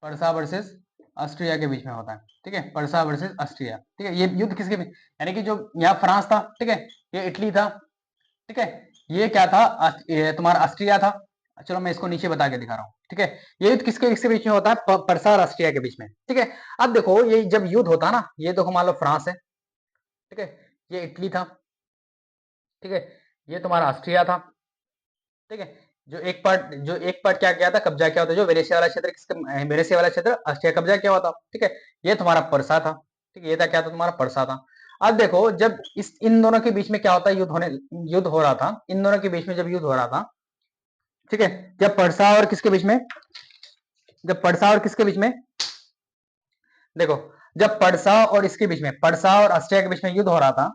पर्सा वर्सेस ऑस्ट्रिया के बीच में होता है। ठीक है, पर्सा वर्सेस ऑस्ट्रिया। ठीक है, ये युद्ध किसके बीच, यानी कि जो यहाँ फ्रांस था, ठीक है, ये इटली था, ठीक है, ये क्या था, ये तुम्हारा ऑस्ट्रिया था। चलो मैं इसको नीचे बता के दिखा रहा हूँ। ठीक है, ये युद्ध किसके किसके बीच में होता है, पर्सा और ऑस्ट्रिया के बीच में। ठीक है, अब देखो, ये जब युद्ध होता है ना, ये देखो मान लो फ्रांस है, ठीक है, ये इटली था, ठीक है, ये तुम्हारा ऑस्ट्रिया था। ठीक है, जो एक पार्ट क्या किया था, कब्जा किया होता, जो वेनेशिया वाला क्षेत्र, किसका, वेनेशिया वाला क्षेत्र ऑस्ट्रिया कब्जा किया हुआ था। ठीक है, ये तुम्हारा परसा था। ठीक है, ये था क्या था, तुम्हारा परसा था। अब देखो, जब इस इन दोनों के बीच में क्या होता है, युद्ध हो रहा था, इन दोनों के बीच में जब युद्ध हो रहा था, ठीक है, जब परसा और किसके बीच में, जब परसा और किसके बीच में, देखो, जब परसा और इसके बीच में, परसा और ऑस्ट्रिया के बीच में युद्ध हो रहा था,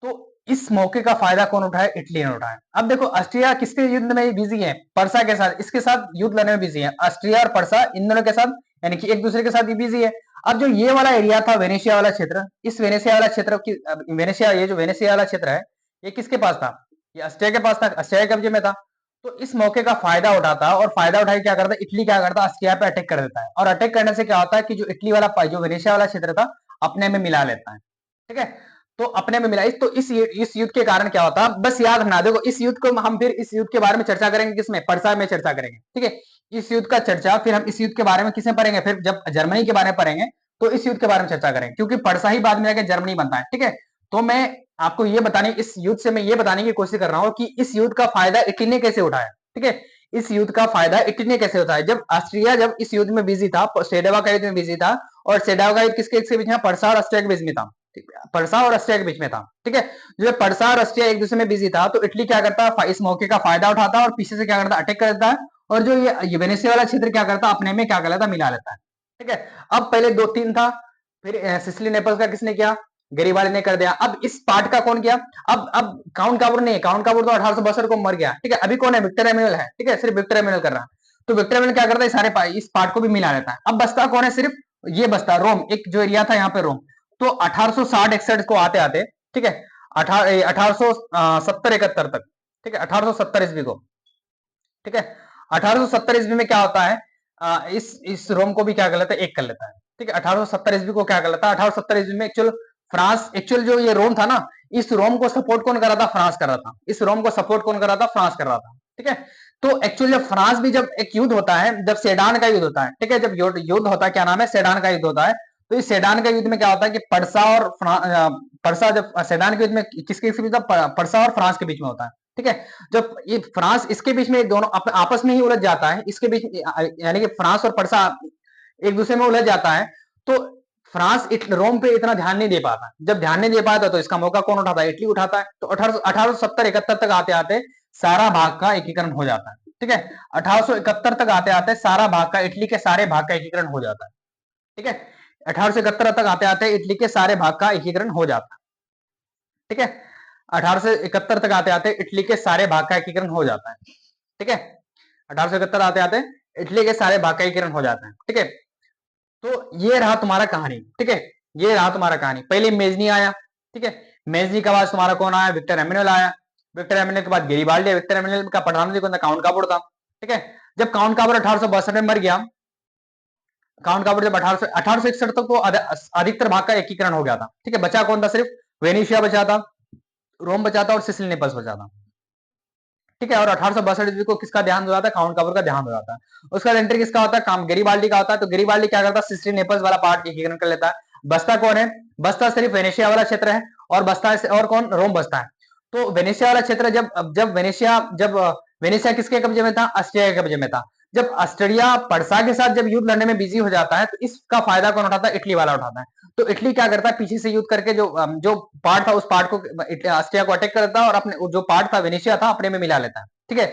तो इस मौके का फायदा कौन उठाया, इटली ने उठाया। अब देखो, ऑस्ट्रिया किसके युद्ध में बिजी है, परसा के साथ, इसके साथ युद्ध लड़ने में बिजी है, ऑस्ट्रिया और परसा इन दोनों के साथ, यानी कि एक दूसरे के साथ बिजी है। अब जो ये वाला एरिया था, वेनेशिया वाला क्षेत्र, इस वेनेशिया वाला क्षेत्र की, वेनेशिया, ये जो वेनेशिया वाला क्षेत्र है, ये किसके पास था, ये ऑस्ट्रिया के पास था, ऑस्ट्रिया के कब्जे में था। तो इस मौके का फायदा उठाता, और फायदा उठा के क्या करता, इटली क्या करता, ऑस्ट्रिया पे अटैक कर देता है, और अटैक करने से क्या होता है कि जो इटली वाला, जो वेनेशिया वाला क्षेत्र था, अपने में मिला लेता है। ठीक है, तो अपने में मिला, इस युद्ध के कारण क्या होता है, बस याद रखना। देखो, इस युद्ध को हम फिर इस युद्ध के बारे में चर्चा करेंगे, किसमें, परसा में चर्चा करेंगे। ठीक है, इस युद्ध का चर्चा फिर हम इस युद्ध के बारे में किसमें पढ़ेंगे, फिर जब जर्मनी के बारे में पढ़ेंगे, तो इस युद्ध के बारे में चर्चा करेंगे, क्योंकि परसा ही बाद में जाकर जर्मनी बनता है। ठीक है, तो मैं आपको ये बताने, इस युद्ध से मैं ये बताने की कोशिश कर रहा हूँ कि इस युद्ध का फायदा इटली ने कैसे उठाया। ठीक है, इस युद्ध का फायदा इटली ने कैसे उठाया, जब ऑस्ट्रिया जब इस युद्ध में बिजी था, सेडवा का युद्ध में बिजी था, और सेडवा का युद्ध किसके बीच में, परसा और ऑस्ट्रिया के बीच में था। परसा और ऑस्ट्रिया के बीच में था। ठीक है, जब परसा और ऑस्ट्रिया एक दूसरे में बिजी था, तो इटली क्या करता, इस मौके का फायदा उठाता और पीछे से क्या करता, अटैक कर देता है, और जो ये वेनेजुएला वाला क्षेत्र क्या करता, अपने में क्या कर लेता, मिला लेता है। ठीक है, अब पहले 2-3 था, फिर सिसिली नेपल्स का किसने किया, गरीबाली ने कर दिया। अब इस पार्ट का कौन किया, अब काउंट काबूर नहीं, काउंट काबूर तो 1862 को मर गया। ठीक है, अभी कौन है, विक्टर एमेनुअल है। ठीक है, सिर्फ विक्टर एमेनुअल कर रहा है। तो विक्टर एमेनुअल क्या करता है, सारे इस पार्ट को भी मिला लेता है। अब बचता कौन है, सिर्फ ये बचता रोम, एक जो एरिया था यहाँ पे रोम। तो 1860-61 को आते आते, ठीक है, 1870-71 तक, ठीक है, 1870 ईस्वी को, ठीक है, 1870 ईस्वी में क्या होता है, इस रोम को भी क्या कर लेता है, एक कर लेता है। ठीक है, 1870 ईस्वी को क्या कर लेता है, 1870 ईस्वी में एक्चुअल जो ये रोम था ना, इस रोम को सपोर्ट कौन कर रहा था, फ्रांस कर रहा था। इस रोम को सपोर्ट कौन कर रहा था, फ्रांस कर रहा था। ठीक है, तो एक्चुअल जब फ्रांस भी, जब एक युद्ध होता है, जब सेडान का युद्ध होता है, ठीक है, जब युद्ध होता है, क्या नाम है, सेडान का युद्ध होता है। तो इस सेडान का युद्ध में क्या होता है कि परसा जब सेडान के युद्ध में किसके बीच में, परसा और फ्रांस के बीच में होता है। ठीक है, जब ये फ्रांस इसके बीच में दोनों आपस में ही उलझ जाता है, इसके बीच, यानी कि फ्रांस और परसा एक दूसरे में उलझ जाता है, तो फ्रांस रोम पे इतना ध्यान नहीं दे पाता। जब ध्यान नहीं दे पाता, तो इसका मौका कौन उठाता है, इटली उठाता है। तो 1870-71 तक आते आते सारा भाग का एकीकरण हो जाता है। ठीक है, 1871 तक आते आते सारा भाग का, इटली के सारे भाग का एकीकरण हो जाता है। ठीक है, 1871 तक आते आते इटली के सारे भाग का एकीकरण हो जाता है। ठीक है, 1871 तक आते आते इटली के सारे भाग का एकीकरण हो जाता है। ठीक है, 1871 आते आते इटली के सारे भाग का एकीकरण हो जाता है। ठीक है, तो ये रहा तुम्हारा कहानी। ठीक है, ये रहा तुम्हारा कहानी। पहले मेजनी आया। ठीक है, मेजनी के बाद तुम्हारा कौन आया? विक्टर एमेनुएल आया। विक्टर एमेनुएल के बाद गेरिबाल्डी। विक्टर एमेनुएल का प्रधानमंत्री कौन था? काउंट कापोर था। ठीक है, जब काउंट कापोर 1862 में मर गया, काउंट कापोर जब 1861 तक तो अधिकतर भाग का एकीकरण हो गया था। ठीक है, बचा कौन था? सिर्फ वेनेशिया बचा था, रोम बचा था और सिसिली नेपल्स बचा था। ठीक है, और 1862 ईस्वी को किसका ध्यान हो जाता है? काउंट कापोर का ध्यान हो जाता है। उसका एंट्री किसका होता है? काम गेरिबाल्डी का होता है। तो गेरिबाल्डी क्या करता है? सिसिली नेपल्स वाला पार्ट एकीकरण कर लेता है। बसता कौन है? बसता सिर्फ वेनेशिया वाला क्षेत्र है, और बसता है और कौन? रोम बसता है। तो वेनेशिया वाला क्षेत्र जब वेनेशिया किसके कब्जे में था? ऑस्ट्रिया के कब्जे में था। जब ऑस्ट्रिया पर्सा के साथ जब युद्ध लड़ने में बिजी हो जाता है, तो इसका फायदा कौन उठाता है? इटली वाला उठाता है। तो इटली क्या करता है? पीछे से युद्ध करके जो पार्ट था उस पार्ट को ऑस्ट्रिया को अटैक करता है और अपने जो पार्ट था वेनेशिया था अपने में मिला लेता है। ठीक है,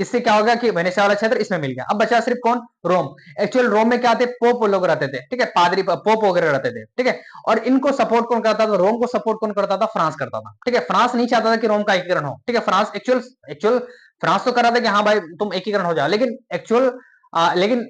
इससे क्या होगा कि वेनेशिया वाला क्षेत्र इसमें मिल गया। अब बचा सिर्फ कौन? रोम। एक्चुअल रोम में क्या थे? पोप लोग रहते थे। ठीक है, पादरी पोप वगैरह रहते थे। ठीक है, और इनको सपोर्ट कौन करता था? रोम को सपोर्ट कौन करता था? फ्रांस करता था। ठीक है, फ्रांस नहीं चाहता था कि रोम का एकीकरण हो। ठीक है, फ्रांस एक्चुअल फ्रांस तो कर रहा था कि हाँ भाई तुम एकीकरण हो जाओ, लेकिन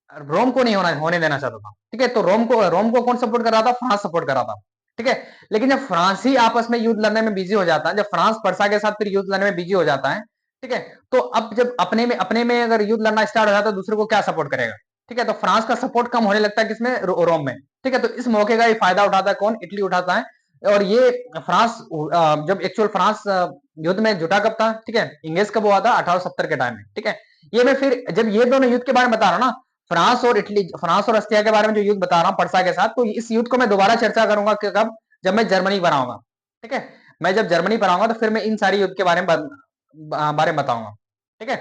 रोम को नहीं होने देना चाहता था। ठीक है, तो रोम को कौन सपोर्ट कर रहा था? फ्रांस सपोर्ट कर रहा था। ठीक है, लेकिन जब फ्रांस ही आपस में युद्ध लड़ने में बिजी हो जाता है, जब फ्रांस पर्सा के साथ फिर युद्ध लड़ने में बिजी हो जाता है, ठीक है, तो अब जब अपने में अगर युद्ध लड़ना स्टार्ट हो जाता है, दूसरे को क्या सपोर्ट करेगा? ठीक है, तो फ्रांस का सपोर्ट कम होने लगता है किसमें? रोम में। ठीक है, तो इस मौके का ये फायदा उठाता है कौन? इटली उठाता है। और ये फ्रांस जब एक्चुअल फ्रांस युद्ध में जुटा कब था? ठीक है, इंगेज कब हुआ था? 1870 के टाइम में। ठीक है, ये मैं फिर जब ये दोनों युद्ध के बारे में बता रहा हूं ना, फ्रांस और ऑस्ट्रिया के बारे में जो युद्ध बता रहा हूं पर्सा के साथ, तो इस युद्ध को मैं दोबारा चर्चा करूंगा कि कब? जब मैं जर्मनी पर आऊंगा। ठीक है, मैं जब जर्मनी पर आऊंगा तो फिर मैं इन सारी युद्ध के बारे में बताऊंगा। ठीक है,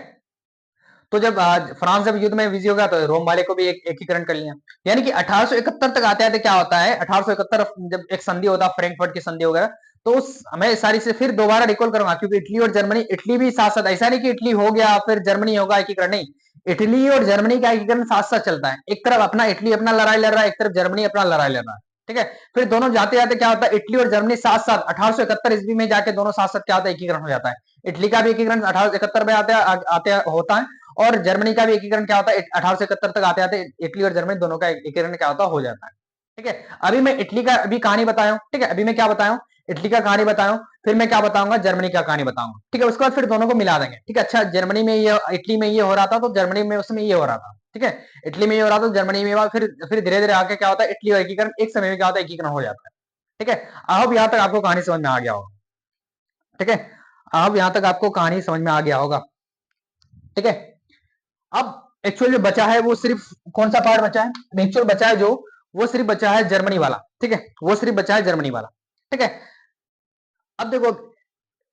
तो जब फ्रांस जब युद्ध में बिजी हो गया तो रोम वाले को भी एकीकरण कर लिया। यानी कि 1871 तक आते आते क्या होता है? 1871 जब एक संधि होता है, फ्रैंकफर्ट की संधि वगैरह, तो उस मैं सारी से फिर दोबारा रिकॉल करूंगा, क्योंकि इटली और जर्मनी, इटली भी साथ साथ, ऐसा नहीं कि इटली हो गया फिर जर्मनी होगा एकीकरण, नहीं। इटली और जर्मनी का एकीकरण साथ साथ चलता है। एक तरफ अपना इटली अपना लड़ाई लड़ रहा है, एक तरफ जर्मनी अपना लड़ाई लड़ रहा है। ठीक है, फिर दोनों जाते जाते क्या होता है? इटली और जर्मनी साथ साथ 1871 ईस्वी में जाके दोनों साथ साथ क्या होता है? एकीकरण हो जाता है। इटली का भी एकीकरण 1871 में आते होता है, और जर्मनी का भी एकीकरण क्या होता है? 1871 तक आते आते इटली और जर्मनी दोनों का एकीकरण क्या होता है? हो जाता है। ठीक है, अभी मैं इटली का अभी कहानी बताया हूं। ठीक है, अभी मैं क्या बताया हूं? इटली का कहानी बताया हूं, फिर मैं क्या बताऊंगा? जर्मनी का कहानी बताऊंगा। ठीक है, उसके बाद फिर दोनों को मिला देंगे। ठीक है, अच्छा जर्मनी में ये, इटली में ये हो रहा था तो जर्मनी में उसमें ये हो रहा था। ठीक है, इटली में ये हो रहा था तो जर्मनी में, फिर धीरे धीरे आके क्या होता है? इटली और एकीकरण एक समय में क्या होता है? एकीकरण हो जाता है। ठीक है, अब यहां तक आपको कहानी समझ में आ गया होगा। ठीक है, अब यहां तक आपको कहानी समझ में आ गया होगा। ठीक है, अब एक्चुअल जो बचा है वो सिर्फ कौन सा पार्ट बचा है? एक्चुअल बचा है जो, वो सिर्फ बचा है जर्मनी वाला। ठीक है, वो सिर्फ बचा है जर्मनी वाला। ठीक है, अब देखो,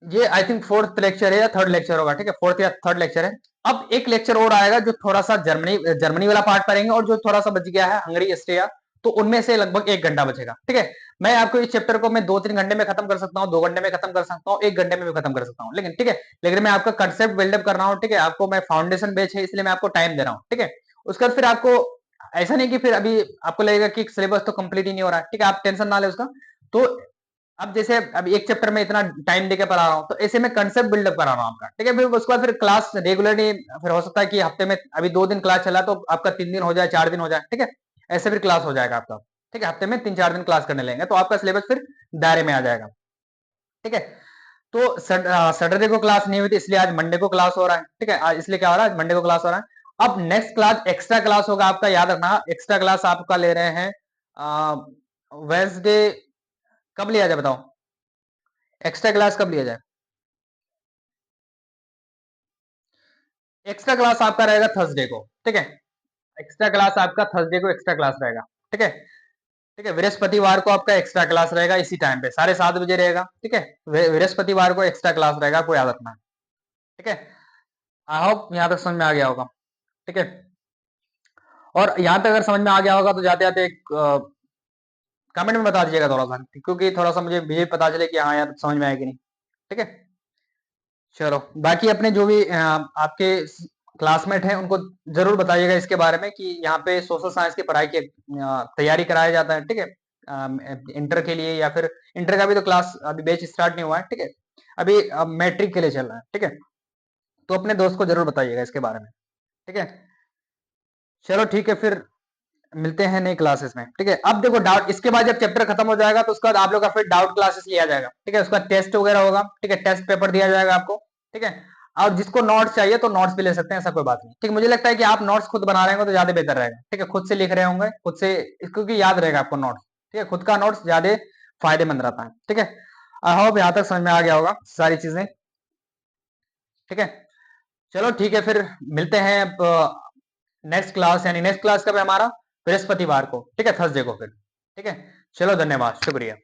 ये आई थिंक फोर्थ लेक्चर है या थर्ड लेक्चर होगा। ठीक है, फोर्थ या थर्ड लेक्चर है। अब एक लेक्चर और आएगा जो थोड़ा सा जर्मनी जर्मनी वाला पार्ट पढ़ेंगे, और जो थोड़ा सा बच गया है हंगरी ऑस्ट्रिया, तो उनमें से लगभग 1 घंटा बचेगा। ठीक है, मैं आपको इस चैप्टर को मैं 2-3 घंटे में खत्म कर सकता हूँ, 2 घंटे में खत्म कर सकता हूँ, 1 घंटे में भी खत्म कर सकता हूँ, लेकिन ठीक है, लेकिन मैं आपका कंसेप्ट बिल्डअप कर रहा हूँ। ठीक है, आपको मैं फाउंडेशन बेच है इसलिए मैं आपको टाइम दे रहा हूँ। ठीक है, उसके बाद फिर आपको ऐसा नहीं कि फिर अभी आपको लगेगा कि सिलेबस तो कंप्लीट ही नहीं हो रहा है। ठीक है, आप टेंशन ना ले उसका। तो अब जैसे अब एक चैप्टर में इतना टाइम देकर पढ़ा रहा हूँ, तो ऐसे में कंसेप्ट बिल्डअप करा रहा हूँ आपका। ठीक है, फिर उसके बाद फिर क्लास रेगुलरली, फिर हो सकता है कि हफ्ते में अभी 2 दिन क्लास चला तो आपका 3 दिन हो जाए, 4 दिन हो जाए। ठीक है, ऐसे फिर क्लास हो जाएगा आपका। ठीक है, हफ्ते में 3-4 दिन क्लास करने लेंगे तो आपका सिलेबस फिर दायरे में आ जाएगा। ठीक है, तो सैटरडे को क्लास नहीं हुई थी, इसलिए आज मंडे को क्लास हो रहा है। ठीक है, आज इसलिए क्या हो रहा है? मंडे को क्लास हो रहा है। अब नेक्स्ट क्लास एक्स्ट्रा क्लास होगा आपका, याद रखना। एक्स्ट्रा क्लास आपका ले रहे हैं वेंसडे। कब लिया जाए बताओ? एक्स्ट्रा क्लास कब लिया जाए? एक्स्ट्रा क्लास आपका रहेगा थर्सडे को। ठीक है, एक्स्ट्रा क्लास आपका थर्सडे को एक्स्ट्रा क्लास रहेगा। ठीक है, ठीक है, बृहस्पतिवार को आपका एक्स्ट्रा क्लास रहेगा इसी टाइम पे 7:30 बजे रहेगा। ठीक है, बृहस्पतिवार को एक्स्ट्रा क्लास रहेगा, आपको याद रखना है। ठीक है, आई होप यहाँ तक समझ में आ गया होगा। ठीक है, और यहाँ तक अगर समझ में आ गया होगा तो जाते जाते एक कमेंट में बता दीजिएगा थोड़ा सा, क्योंकि थोड़ा सा मुझे पता चले कि हाँ यार समझ में आएगी नहीं। ठीक है, चलो, बाकी अपने जो भी आपके क्लासमेट हैं उनको जरूर बताइएगा इसके बारे में कि यहाँ पे सोशल साइंस की पढ़ाई की तैयारी कराया जाता है। ठीक है, इंटर के लिए, या फिर इंटर का भी तो क्लास अभी बैच स्टार्ट नहीं हुआ है। ठीक है, अभी मैट्रिक के लिए चल रहा है। ठीक है, तो अपने दोस्त को जरूर बताइएगा इसके बारे में। ठीक है, चलो ठीक है, फिर मिलते हैं नई क्लासेस में। ठीक है, अब देखो डाउट, इसके बाद जब चैप्टर खत्म हो जाएगा तो उसके बाद आप लोग का फिर डाउट क्लासेस लिया जाएगा। ठीक है, उसका टेस्ट वगैरह होगा। ठीक है, टेस्ट पेपर दिया जाएगा आपको। ठीक है, और जिसको नोट्स चाहिए तो नोट्स भी ले सकते हैं, ऐसा कोई बात नहीं। ठीक है, मुझे लगता है कि आप नोट्स खुद बना रहे होंगे तो ज्यादा बेहतर रहेगा। ठीक है, खुद से लिख रहे होंगे, खुद से, क्योंकि याद रहेगा आपको नोट्स। ठीक है, खुद का नोट्स ज्यादा फायदेमंद रहता है। ठीक है, आई होप यहाँ तक समझ में आ गया होगा सारी चीजें। ठीक है, चलो ठीक है, फिर मिलते हैं नेक्स्ट क्लास, यानी नेक्स्ट क्लास कब है हमारा? बृहस्पतिवार को। ठीक है, थर्सडे को फिर। ठीक है, चलो धन्यवाद, शुक्रिया।